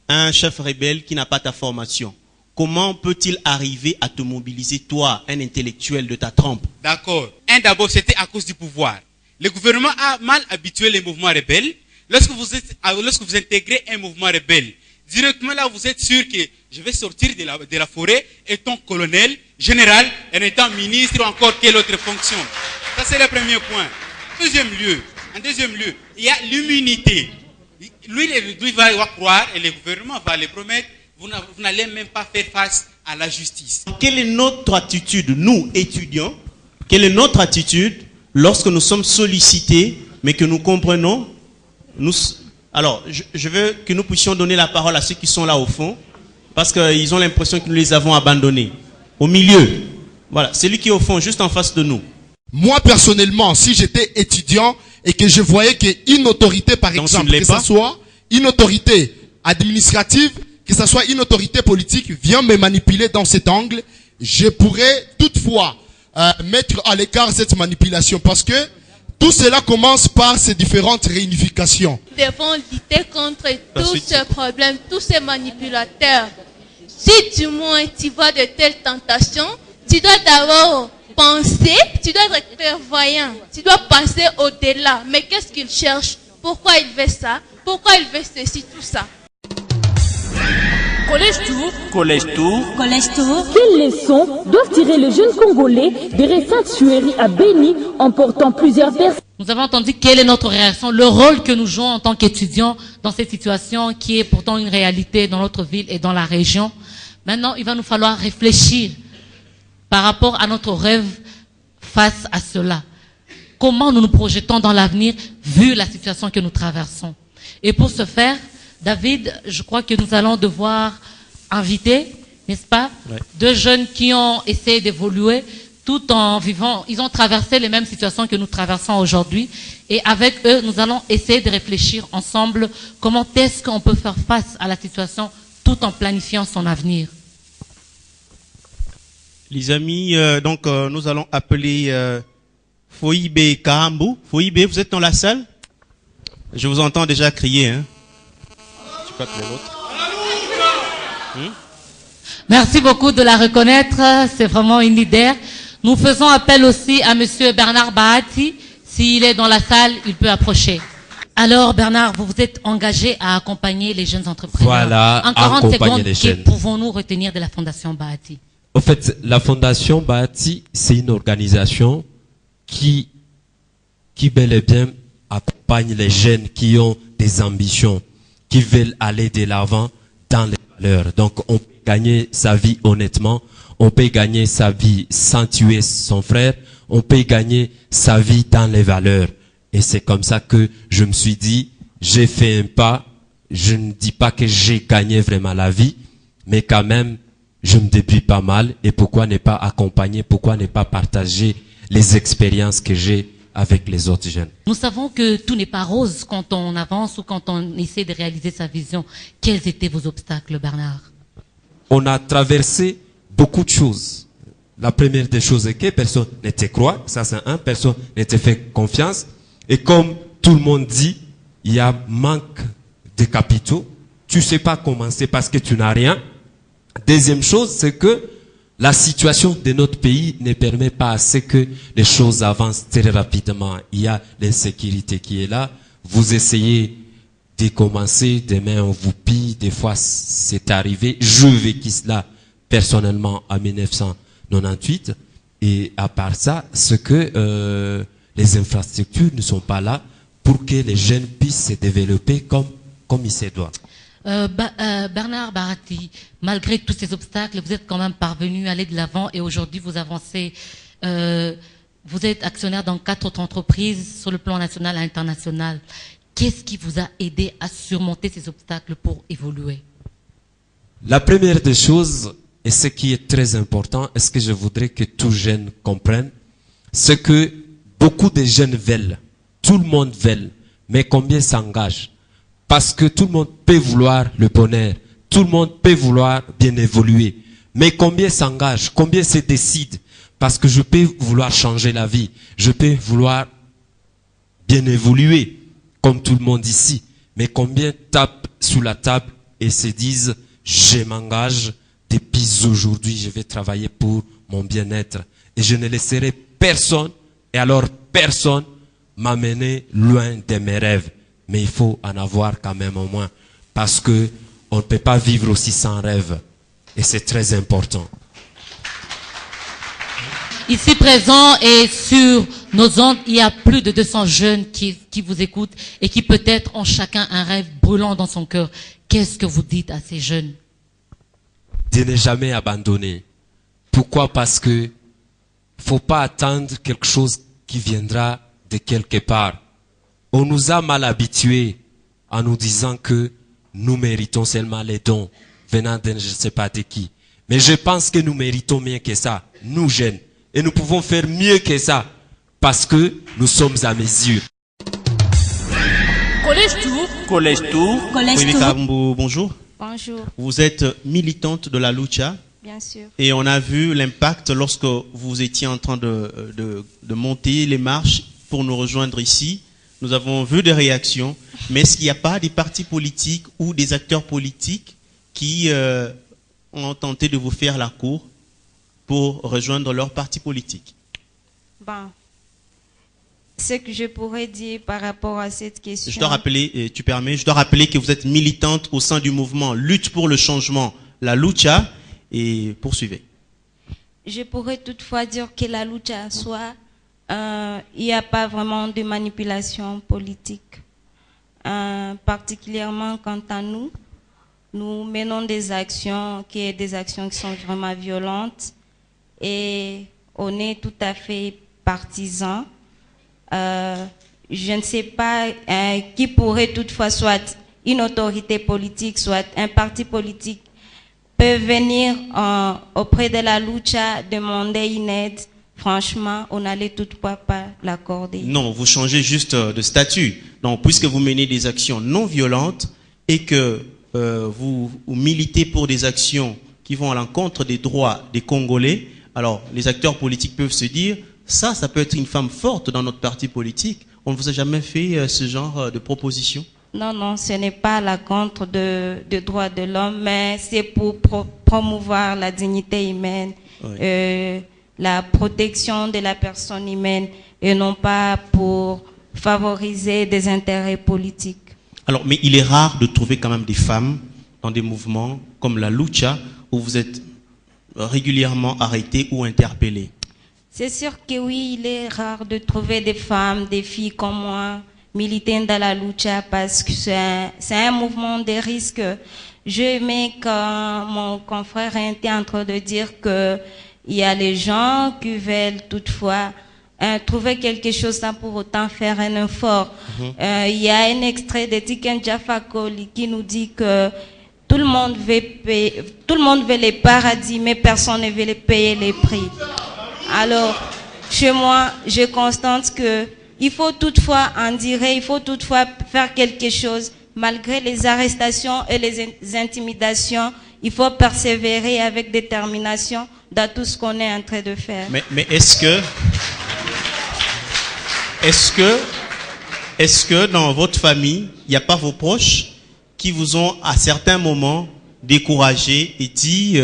un chef rebelle qui n'a pas ta formation, comment peut-il arriver à te mobiliser, toi, un intellectuel de ta trempe? D'accord. D'abord, c'était à cause du pouvoir. Le gouvernement a mal habitué les mouvements rebelles. Lorsque vous intégrez un mouvement rebelle, directement là, vous êtes sûr que je vais sortir de la forêt étant colonel, général, en étant ministre ou encore quelle autre fonction. Ça, c'est le premier point. En deuxième lieu, il y a l'immunité. Lui, il va croire et le gouvernement va le promettre. Vous n'allez même pas faire face à la justice. Quelle est notre attitude, nous, étudiants? Quelle est notre attitude lorsque nous sommes sollicités, mais que nous comprenons? Alors, je veux que nous puissions donner la parole à ceux qui sont là au fond, parce qu'ils ont l'impression que nous les avons abandonnés. Au milieu. Voilà, celui qui est au fond, juste en face de nous. Moi, personnellement, si j'étais étudiant et que je voyais qu'une autorité, par exemple, que ce soit une autorité administrative, que ce soit une autorité politique, vient me manipuler dans cet angle, je pourrais toutefois mettre à l'écart cette manipulation, parce que tout cela commence par ces différentes réunifications. Nous devons lutter contre tous ces problèmes, tous ces manipulateurs. Si du moins tu vois de telles tentations, tu dois d'abord penser, tu dois être clairvoyant, tu dois penser au-delà. Mais qu'est-ce qu'il cherche? Pourquoi il veut ça? Pourquoi il veut ceci, tout ça? Collège Tour. Collège Tour. Collège Tour. Quelles leçons doivent tirer les jeunes Congolais des récentes tueries à Béni emportant plusieurs personnes? Nous avons entendu quelle est notre réaction, le rôle que nous jouons en tant qu'étudiants dans cette situation qui est pourtant une réalité dans notre ville et dans la région. Maintenant, il va nous falloir réfléchir par rapport à notre rêve face à cela. Comment nous nous projetons dans l'avenir vu la situation que nous traversons? Et pour ce faire, David, je crois que nous allons devoir inviter, n'est-ce pas, deux jeunes qui ont essayé d'évoluer tout en vivant, ils ont traversé les mêmes situations que nous traversons aujourd'hui. Et avec eux, nous allons essayer de réfléchir ensemble comment est-ce qu'on peut faire face à la situation tout en planifiant son avenir. Les amis, nous allons appeler Foïbe Kahambu. Foïbe, vous êtes dans la salle? Je vous entends déjà crier. Hein? Je crois que l'autre. Merci beaucoup de la reconnaître. C'est vraiment une leader. Nous faisons appel aussi à monsieur Bernard Bahati. S'il est dans la salle, il peut approcher. Alors Bernard, vous vous êtes engagé à accompagner les jeunes entrepreneurs. Voilà, en 40 accompagner les secondes, jeunes. que pouvons-nous retenir de la Fondation Bahati? En fait, la Fondation Bahati, c'est une organisation qui bel et bien accompagne les jeunes qui ont des ambitions, qui veulent aller de l'avant dans les valeurs. Donc, on peut gagner sa vie honnêtement, on peut gagner sa vie sans tuer son frère, on peut gagner sa vie dans les valeurs. Et c'est comme ça que je me suis dit, j'ai fait un pas, je ne dis pas que j'ai gagné vraiment la vie, mais quand même, je me débrouille pas mal. Et pourquoi ne pas accompagner, pourquoi ne pas partager les expériences que j'ai avec les autres jeunes? Nous savons que tout n'est pas rose quand on avance ou quand on essaie de réaliser sa vision. Quels étaient vos obstacles, Bernard? On a traversé beaucoup de choses. La première des choses est que personne n'était croire, ça c'est un, personne n'était fait confiance. Et comme tout le monde dit, il y a manque de capitaux. Tu sais pas commencer parce que tu n'as rien. Deuxième chose, c'est que la situation de notre pays ne permet pas assez que les choses avancent très rapidement. Il y a l'insécurité qui est là. Vous essayez de commencer, demain on vous pille. Des fois c'est arrivé. Je vécu cela personnellement en 1998. Et à part ça, c'est que les infrastructures ne sont pas là pour que les jeunes puissent se développer comme il se doit. Bernard Bahati, malgré tous ces obstacles, vous êtes quand même parvenu à aller de l'avant et aujourd'hui vous avancez. Vous êtes actionnaire dans 4 autres entreprises sur le plan national et international. Qu'est-ce qui vous a aidé à surmonter ces obstacles pour évoluer? La première des choses, et ce qui est très important, et ce que je voudrais que tous jeunes comprennent, c'est que beaucoup de jeunes veulent, tout le monde veut, mais combien s'engagent? Parce que tout le monde peut vouloir le bonheur, tout le monde peut vouloir bien évoluer, mais combien s'engagent, combien se décident? Parce que je peux vouloir changer la vie, je peux vouloir bien évoluer, comme tout le monde ici, mais combien tapent sous la table et se disent, je m'engage, depuis aujourd'hui je vais travailler pour mon bien-être et je ne laisserai personne, et alors personne m'amener loin de mes rêves. Mais il faut en avoir quand même au moins, parce que on ne peut pas vivre aussi sans rêve, et c'est très important. Ici présent et sur nos ondes, il y a plus de 200 jeunes qui vous écoutent et qui peut-être ont chacun un rêve brûlant dans son cœur. Qu'est-ce que vous dites à ces jeunes? De ne jamais abandonner. Pourquoi? Parce que faut pas attendre quelque chose qui viendra de quelque part. On nous a mal habitués en nous disant que nous méritons seulement les dons venant de je ne sais pas de qui. Mais je pense que nous méritons mieux que ça, nous jeunes. Et nous pouvons faire mieux que ça, parce que nous sommes à mesure. Collège Tour. Collège Tour. Oui, Kabumbu, bonjour. Bonjour. Vous êtes militante de la lucha. Bien sûr. Et on a vu l'impact lorsque vous étiez en train de monter les marches pour nous rejoindre ici. Nous avons vu des réactions. Mais est-ce qu'il n'y a pas des partis politiques ou des acteurs politiques qui ont tenté de vous faire la cour pour rejoindre leur parti politique? Bon. Ce que je pourrais dire par rapport à cette question. Je dois rappeler, tu permets, je dois rappeler que vous êtes militante au sein du mouvement Lutte pour le changement, la lucha, et poursuivez. Je pourrais toutefois dire que la lucha soit, il n'y a pas vraiment de manipulation politique. Particulièrement quant à nous, nous menons des actions qui sont vraiment violentes et on est tout à fait partisans. Je ne sais pas qui pourrait toutefois, soit une autorité politique, soit un parti politique, peut venir auprès de la lucha demander une aide. Franchement, on n'allait toutefois pas l'accorder. Non, vous changez juste de statut. Donc, puisque vous menez des actions non violentes et que vous militez pour des actions qui vont à l'encontre des droits des Congolais, alors les acteurs politiques peuvent se dire, ça peut être une femme forte dans notre parti politique. On ne vous a jamais fait ce genre de proposition? Non, ce n'est pas la contre de droits de l'homme, mais c'est pour promouvoir la dignité humaine, oui. La protection de la personne humaine et non pas pour favoriser des intérêts politiques. Alors, mais il est rare de trouver quand même des femmes dans des mouvements comme la lucha où vous êtes régulièrement arrêtés ou interpellés. C'est sûr que oui, il est rare de trouver des femmes, des filles comme moi, militant dans la lucha parce que c'est un mouvement de risque. J'aimais quand mon confrère était en train de dire que il y a les gens qui veulent toutefois trouver quelque chose sans pour autant faire un effort. Il y a un extrait de Tiken Jaffa Koli qui nous dit que tout le monde veut les paradis, mais personne ne veut payer les prix. Alors, chez moi, je constate que il faut toutefois il faut toutefois faire quelque chose. Malgré les arrestations et les intimidations, il faut persévérer avec détermination dans tout ce qu'on est en train de faire. Mais est-ce que dans votre famille, il n'y a pas vos proches qui vous ont à certains moments découragé et dit,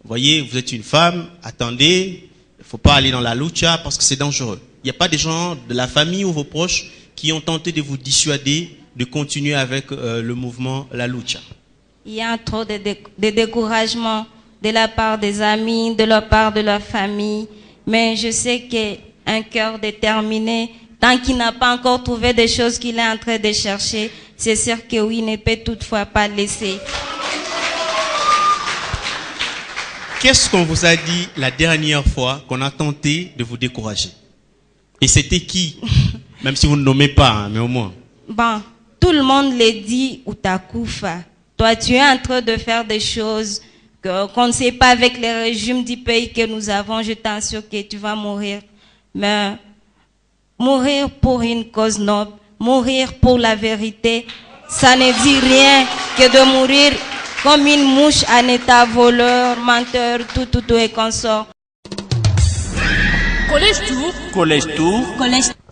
voyez, vous êtes une femme, attendez, il ne faut pas aller dans la lucha parce que c'est dangereux. Il n'y a pas des gens de la famille ou vos proches qui ont tenté de vous dissuader de continuer avec le mouvement la lucha? Il y a trop de découragement de la part des amis, de la part de la famille. Mais je sais qu'un cœur déterminé, tant qu'il n'a pas encore trouvé des choses qu'il est en train de chercher, c'est sûr que oui, il ne peut toutefois pas laisser. Qu'est-ce qu'on vous a dit la dernière fois qu'on a tenté de vous décourager? Et c'était qui? Même si vous ne nommez pas, hein, mais au moins. Bon, tout le monde le dit Utakufa. Toi, tu es en train de faire des choses qu'on ne sait pas avec le régime du pays que nous avons. Je t'assure que tu vas mourir. Mais mourir pour une cause noble, mourir pour la vérité, ça ne dit rien que de mourir comme une mouche en état voleur, menteur, tout et consort. Collège Tour. Collège Tour.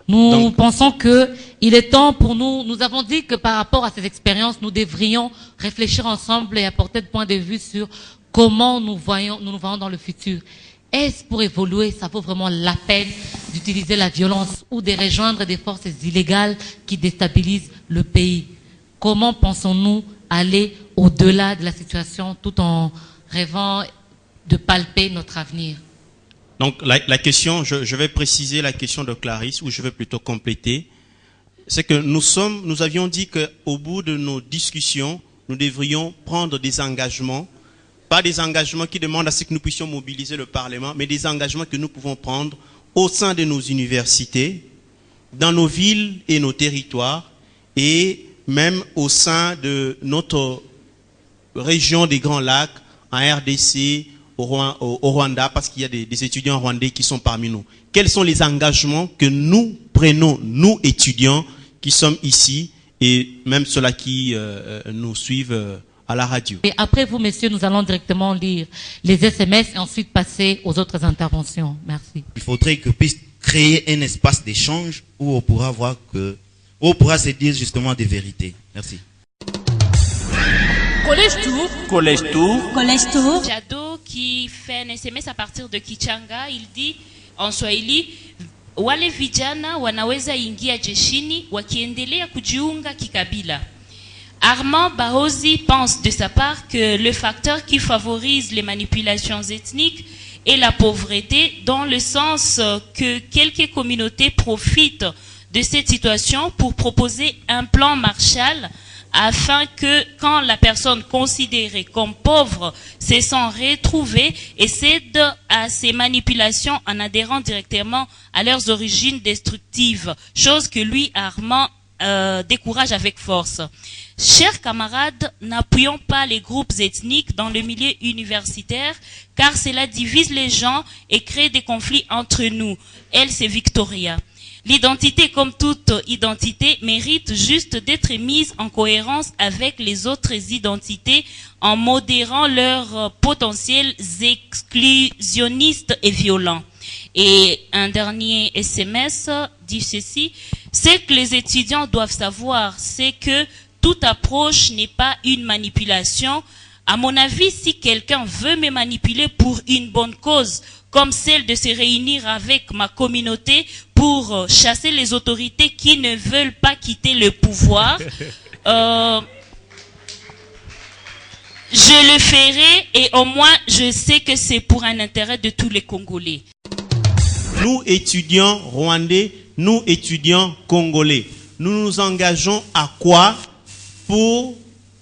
Nous pensons que il est temps pour nous avons dit que par rapport à ces expériences, nous devrions réfléchir ensemble et apporter de points de vue sur comment nous nous voyons dans le futur. Est-ce pour évoluer, ça vaut vraiment la peine d'utiliser la violence ou de rejoindre des forces illégales qui déstabilisent le pays? Comment pensons-nous aller au-delà de la situation tout en rêvant de palper notre avenir? Donc la question, je vais préciser la question de Clarisse, ou je vais plutôt compléter. C'est que nous avions dit qu'au bout de nos discussions, nous devrions prendre des engagements, pas des engagements qui demandent à ce que nous puissions mobiliser le Parlement, mais des engagements que nous pouvons prendre au sein de nos universités, dans nos villes et nos territoires, et même au sein de notre région des Grands Lacs, en RDC, au Rwanda, parce qu'il y a des étudiants rwandais qui sont parmi nous. Quels sont les engagements que nous prenons, nous étudiants, qui sommes ici, et même ceux-là qui nous suivent à la radio? Et après vous, messieurs, nous allons directement lire les SMS et ensuite passer aux autres interventions. Merci. Il faudrait que puisse créer un espace d'échange où on pourra voir que, où on pourra se dire justement des vérités. Merci. Collège Tour. Collège Tour. Collège Tour. Jado qui fait un SMS à partir de Kichanga, il dit en Swahili, wale vijana wanaweza ingia jeshini wakiendelea kujiunga kikabila. Armand Bahozi pense de sa part que le facteur qui favorise les manipulations ethniques est la pauvreté, dans le sens que quelques communautés profitent de cette situation pour proposer un plan Marshall afin que quand la personne considérée comme pauvre se sent retrouvée et cède à ces manipulations en adhérant directement à leurs origines destructives, chose que lui, Armand, décourage avec force. Chers camarades, n'appuyons pas les groupes ethniques dans le milieu universitaire, car cela divise les gens et crée des conflits entre nous. Elle, c'est Victoria. L'identité, comme toute identité, mérite juste d'être mise en cohérence avec les autres identités en modérant leurs potentiels exclusionnistes et violents. Et un dernier SMS dit ceci: ce que les étudiants doivent savoir, c'est que toute approche n'est pas une manipulation. À mon avis, si quelqu'un veut me manipuler pour une bonne cause, comme celle de se réunir avec ma communauté pour chasser les autorités qui ne veulent pas quitter le pouvoir, je le ferai, et au moins je sais que c'est pour un intérêt de tous les Congolais. Nous étudiants rwandais, nous étudiants congolais, nous nous engageons à quoi pour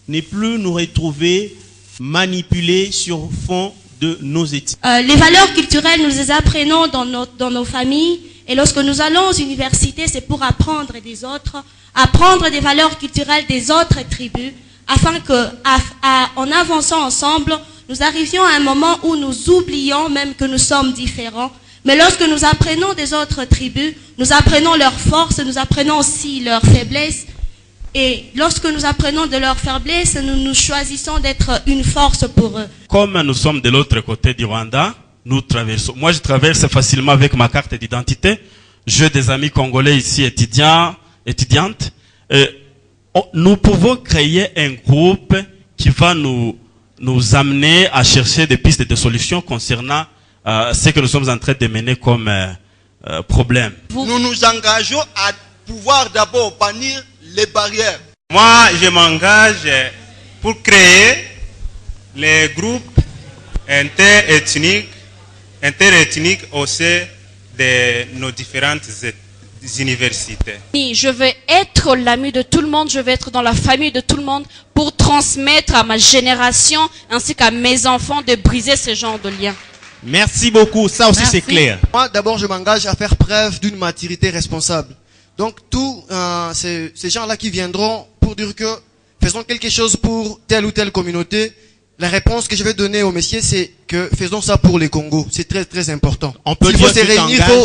ne plus nous retrouver manipulés sur fond de nos études? Les valeurs culturelles, nous les apprenons dans nos familles, et lorsque nous allons aux universités, c'est pour apprendre des autres, apprendre des valeurs culturelles des autres tribus, afin que, en avançant ensemble, nous arrivions à un moment où nous oublions même que nous sommes différents. Mais lorsque nous apprenons des autres tribus, nous apprenons leurs forces, nous apprenons aussi leurs faiblesses. Et lorsque nous apprenons de leurs faiblesses, nous choisissons d'être une force pour eux. Comme nous sommes de l'autre côté du Rwanda, nous traversons. Moi, je traverse facilement avec ma carte d'identité. J'ai des amis congolais ici, étudiantes. Nous pouvons créer un groupe qui va nous amener à chercher des pistes de solutions concernant ce que nous sommes en train de mener comme problème. Nous nous engageons à pouvoir d'abord bannir les barrières. Moi, je m'engage pour créer les groupes interethniques au sein de nos différentes universités. Je veux être l'ami de tout le monde, je veux être dans la famille de tout le monde pour transmettre à ma génération ainsi qu'à mes enfants de briser ce genre de liens. Merci beaucoup, ça aussi c'est clair. Moi, d'abord, je m'engage à faire preuve d'une maturité responsable. Donc, tous ces gens-là qui viendront pour dire que faisons quelque chose pour telle ou telle communauté, la réponse que je vais donner aux messieurs, c'est que faisons ça pour les Congos. C'est très, très important. On peut il faut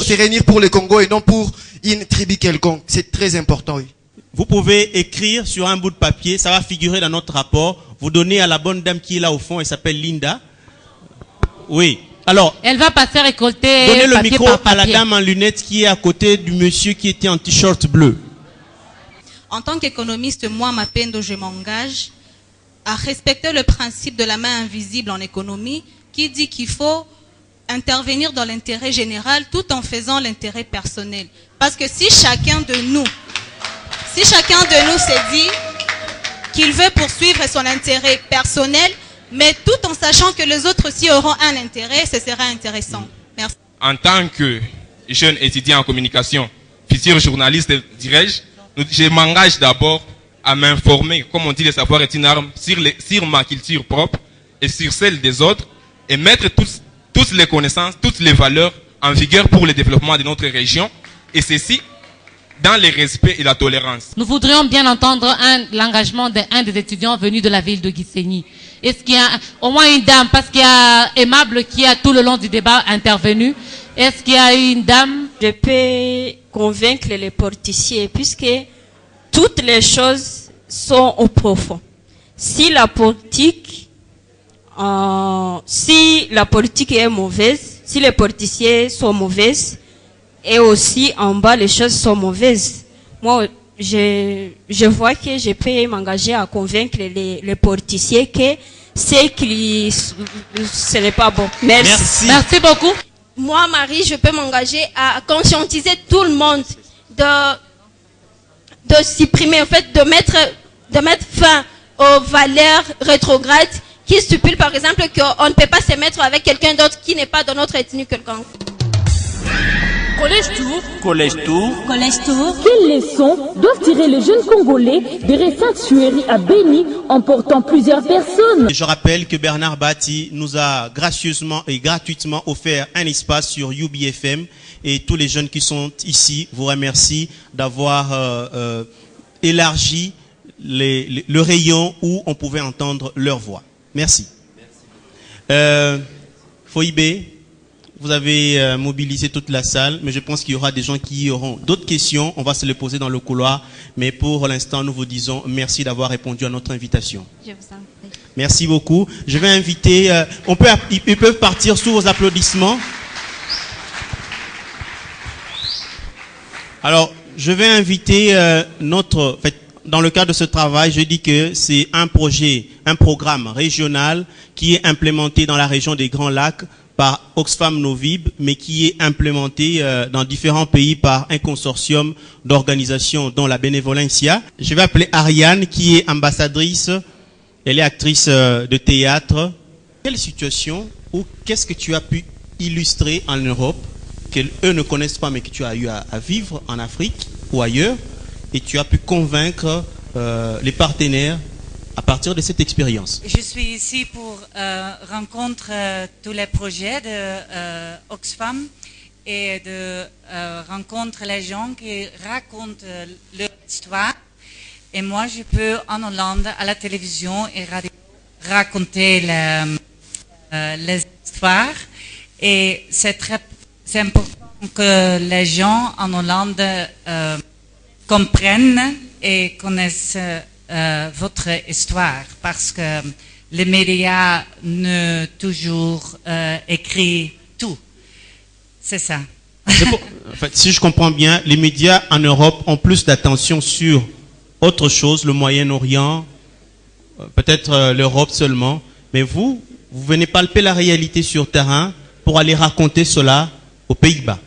se réunir pour les Congos et non pour une tribu quelconque. C'est très important, oui. Vous pouvez écrire sur un bout de papier, ça va figurer dans notre rapport. Vous donnez à la bonne dame qui est là au fond, elle s'appelle Linda. Oui. Alors, elle va passer récolter. Donnez le micro à la dame en lunettes qui est à côté du monsieur qui était en t-shirt bleu. En tant qu'économiste, moi, Mapendo, je m'engage à respecter le principe de la main invisible en économie qui dit qu'il faut intervenir dans l'intérêt général tout en faisant l'intérêt personnel. Parce que si chacun de nous se dit qu'il veut poursuivre son intérêt personnel, mais tout en sachant que les autres aussi auront un intérêt, ce sera intéressant. Merci. en tant que jeune étudiant en communication, futur journaliste, dirais-je, je m'engage d'abord à m'informer, comme on dit, le savoir est une arme, sur ma culture propre et sur celle des autres, et mettre toutes les connaissances, toutes les valeurs en vigueur pour le développement de notre région, et ceci dans le respect et la tolérance. Nous voudrions bien entendre l'engagement d'un des étudiants venus de la ville de Gisenyi. Est-ce qu'il y a au moins une dame, parce qu'il y a Aimable qui a tout le long du débat intervenu, est-ce qu'il y a une dame? Je peux convaincre les politiciens puisque toutes les choses sont au profond. Si la politique est mauvaise, si les politiciens sont mauvaises, et aussi en bas les choses sont mauvaises. Moi, je vois que je peux m'engager à convaincre les politiciens que ce n'est pas bon. Merci. Merci beaucoup. Moi, Marie, je peux m'engager à conscientiser tout le monde de supprimer, en fait, de mettre fin aux valeurs rétrogrades qui stipulent, par exemple, qu'on ne peut pas se mettre avec quelqu'un d'autre qui n'est pas de notre ethnie quelconque. Collège Tour. Collège Tour. Collège Tour. Quelles leçons doivent tirer les jeunes Congolais des récentes tueries à Béni emportant plusieurs personnes? Je rappelle que Bernard Bati nous a gracieusement et gratuitement offert un espace sur UBFM et tous les jeunes qui sont ici vous remercient d'avoir élargi le rayon où on pouvait entendre leur voix. Merci. Foïbé, vous avez mobilisé toute la salle, mais je pense qu'il y aura des gens qui auront d'autres questions. On va se les poser dans le couloir. Mais pour l'instant, nous vous disons merci d'avoir répondu à notre invitation. Je vous en prie. Merci beaucoup. Je vais inviter... ils peuvent partir sous vos applaudissements. Alors, je vais inviter dans le cadre de ce travail, je dis que c'est un programme régional qui est implémenté dans la région des Grands Lacs par Oxfam Novib, mais qui est implémenté dans différents pays par un consortium d'organisations dont la Benevolencia. Je vais appeler Ariane, qui est ambassadrice, elle est actrice de théâtre. Quelle situation ou qu'est-ce que tu as pu illustrer en Europe, qu'eux ne connaissent pas, mais que tu as eu à vivre en Afrique ou ailleurs, et tu as pu convaincre les partenaires à partir de cette expérience? Je suis ici pour rencontrer tous les projets de Oxfam et de rencontrer les gens qui racontent leur histoire. Et moi, je peux en Hollande, à la télévision et radio, raconter les histoires. Et c'est important que les gens en Hollande comprennent et connaissent votre histoire, parce que les médias ne toujours écrivent tout. C'est ça. En fait, si je comprends bien, les médias en Europe ont plus d'attention sur autre chose, le Moyen-Orient, peut-être l'Europe seulement, mais vous venez palper la réalité sur terrain pour aller raconter cela aux Pays-Bas.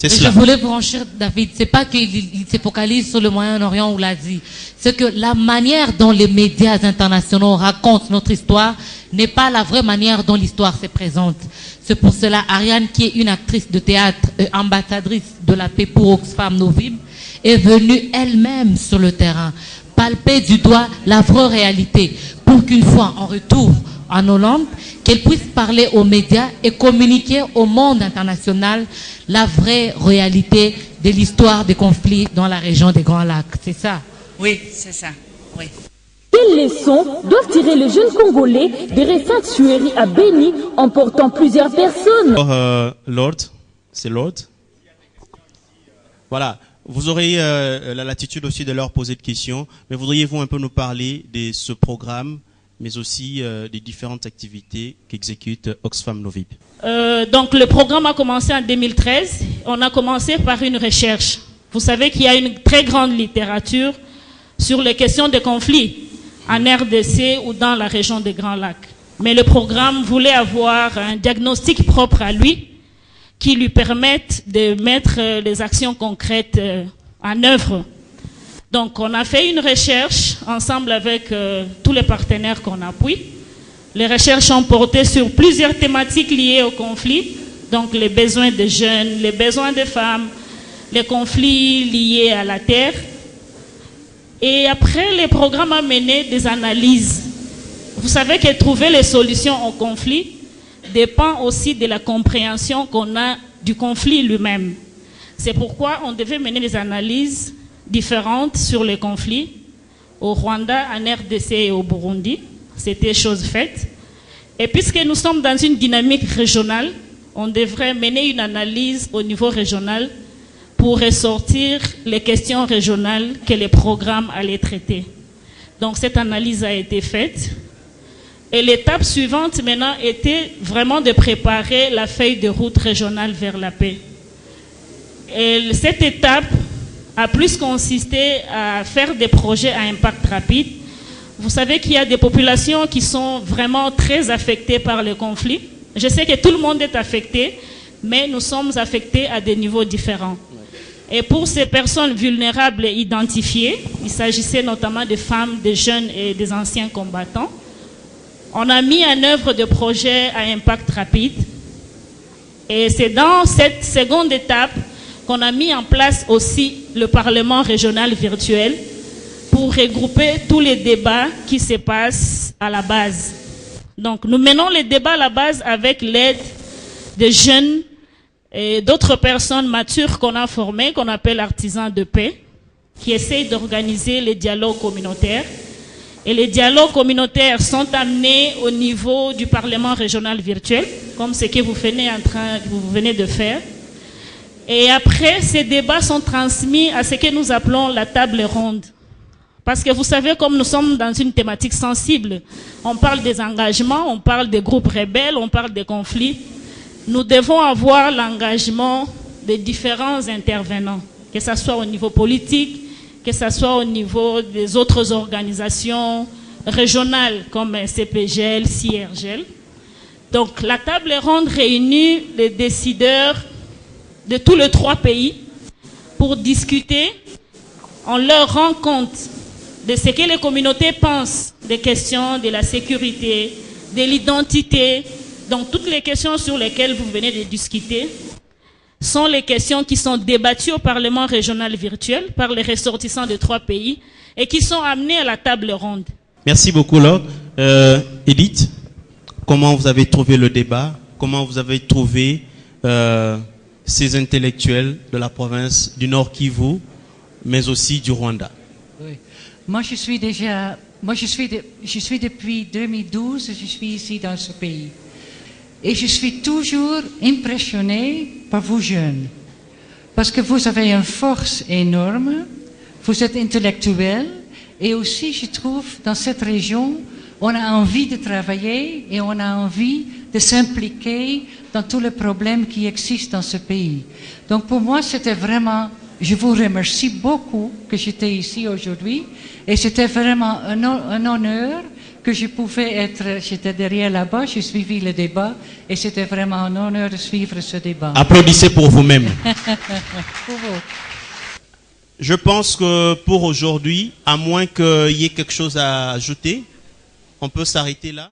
Je voulais franchir, David, c'est pas qu'il se focalise sur le Moyen-Orient ou l'Asie. C'est que la manière dont les médias internationaux racontent notre histoire n'est pas la vraie manière dont l'histoire se présente. C'est pour cela, Ariane, qui est une actrice de théâtre, ambassadrice de la paix pour Oxfam Novib, est venue elle-même sur le terrain, palper du doigt la vraie réalité, pour qu'une fois en retour en Hollande, qu'elle puisse parler aux médias et communiquer au monde international la vraie réalité de l'histoire des conflits dans la région des Grands Lacs. C'est ça? Oui, c'est ça. Oui. Quelles leçons doivent tirer les jeunes Congolais des récentes tueries à Béni emportant plusieurs personnes? Lord, c'est Lord. Voilà. Vous aurez la latitude aussi de leur poser des questions, mais voudriez-vous un peu nous parler de ce programme, mais aussi des différentes activités qu'exécute Oxfam Novib? Donc le programme a commencé en 2013. On a commencé par une recherche. Vous savez qu'il y a une très grande littérature sur les questions de conflits en RDC ou dans la région des Grands Lacs. Mais le programme voulait avoir un diagnostic propre à lui qui lui permette de mettre les actions concrètes en œuvre. Donc, on a fait une recherche ensemble avec tous les partenaires qu'on appuie. Les recherches ont porté sur plusieurs thématiques liées au conflit, donc les besoins des jeunes, les besoins des femmes, les conflits liés à la terre. Et après, le programme a mené des analyses. Vous savez que trouver les solutions au conflit dépend aussi de la compréhension qu'on a du conflit lui-même. C'est pourquoi on devait mener des analyses différentes sur les conflits au Rwanda, en RDC et au Burundi. C'était chose faite. Et puisque nous sommes dans une dynamique régionale, on devrait mener une analyse au niveau régional pour ressortir les questions régionales que les programmes allaient traiter. Donc cette analyse a été faite. Et l'étape suivante maintenant était vraiment de préparer la feuille de route régionale vers la paix. Et cette étape a plus consisté à faire des projets à impact rapide. Vous savez qu'il y a des populations qui sont vraiment très affectées par le conflit. Je sais que tout le monde est affecté, mais nous sommes affectés à des niveaux différents. Et pour ces personnes vulnérables identifiées, il s'agissait notamment des femmes, des jeunes et des anciens combattants, on a mis en œuvre des projets à impact rapide. Et c'est dans cette seconde étape qu'on a mis en place aussi le Parlement régional virtuel pour regrouper tous les débats qui se passent à la base. Donc nous menons les débats à la base avec l'aide des jeunes et d'autres personnes matures qu'on a formées, qu'on appelle artisans de paix, qui essayent d'organiser les dialogues communautaires. Et les dialogues communautaires sont amenés au niveau du Parlement régional virtuel, comme ce que vous venez de faire. Et après, ces débats sont transmis à ce que nous appelons la table ronde. Parce que vous savez, comme nous sommes dans une thématique sensible, on parle des engagements, on parle des groupes rebelles, on parle des conflits. Nous devons avoir l'engagement des différents intervenants, que ce soit au niveau politique, que ce soit au niveau des autres organisations régionales comme CPGL, CIRGL. Donc la table ronde réunit les décideurs de tous les 3 pays pour discuter. On leur rend compte de ce que les communautés pensent des questions de la sécurité, de l'identité. Donc toutes les questions sur lesquelles vous venez de discuter sont les questions qui sont débattues au Parlement régional virtuel par les ressortissants de 3 pays et qui sont amenés à la table ronde. Merci beaucoup, Laure. Edith, comment vous avez trouvé le débat? Comment vous avez trouvé ces intellectuels de la province du Nord Kivu, mais aussi du Rwanda? Oui. Moi, je suis depuis 2012, je suis ici dans ce pays. Et je suis toujours impressionnée par vous jeunes. Parce que vous avez une force énorme, vous êtes intellectuels, et aussi, je trouve, dans cette région, on a envie de travailler et on a envie de s'impliquer dans tous les problèmes qui existent dans ce pays. Donc pour moi, c'était vraiment, je vous remercie beaucoup que j'étais ici aujourd'hui, et c'était vraiment un honneur que je pouvais être, j'étais derrière là-bas, j'ai suivi le débat, et c'était vraiment un honneur de suivre ce débat. Applaudissez pour vous-même. Pour vous. Je pense que pour aujourd'hui, à moins qu'il y ait quelque chose à ajouter, on peut s'arrêter là.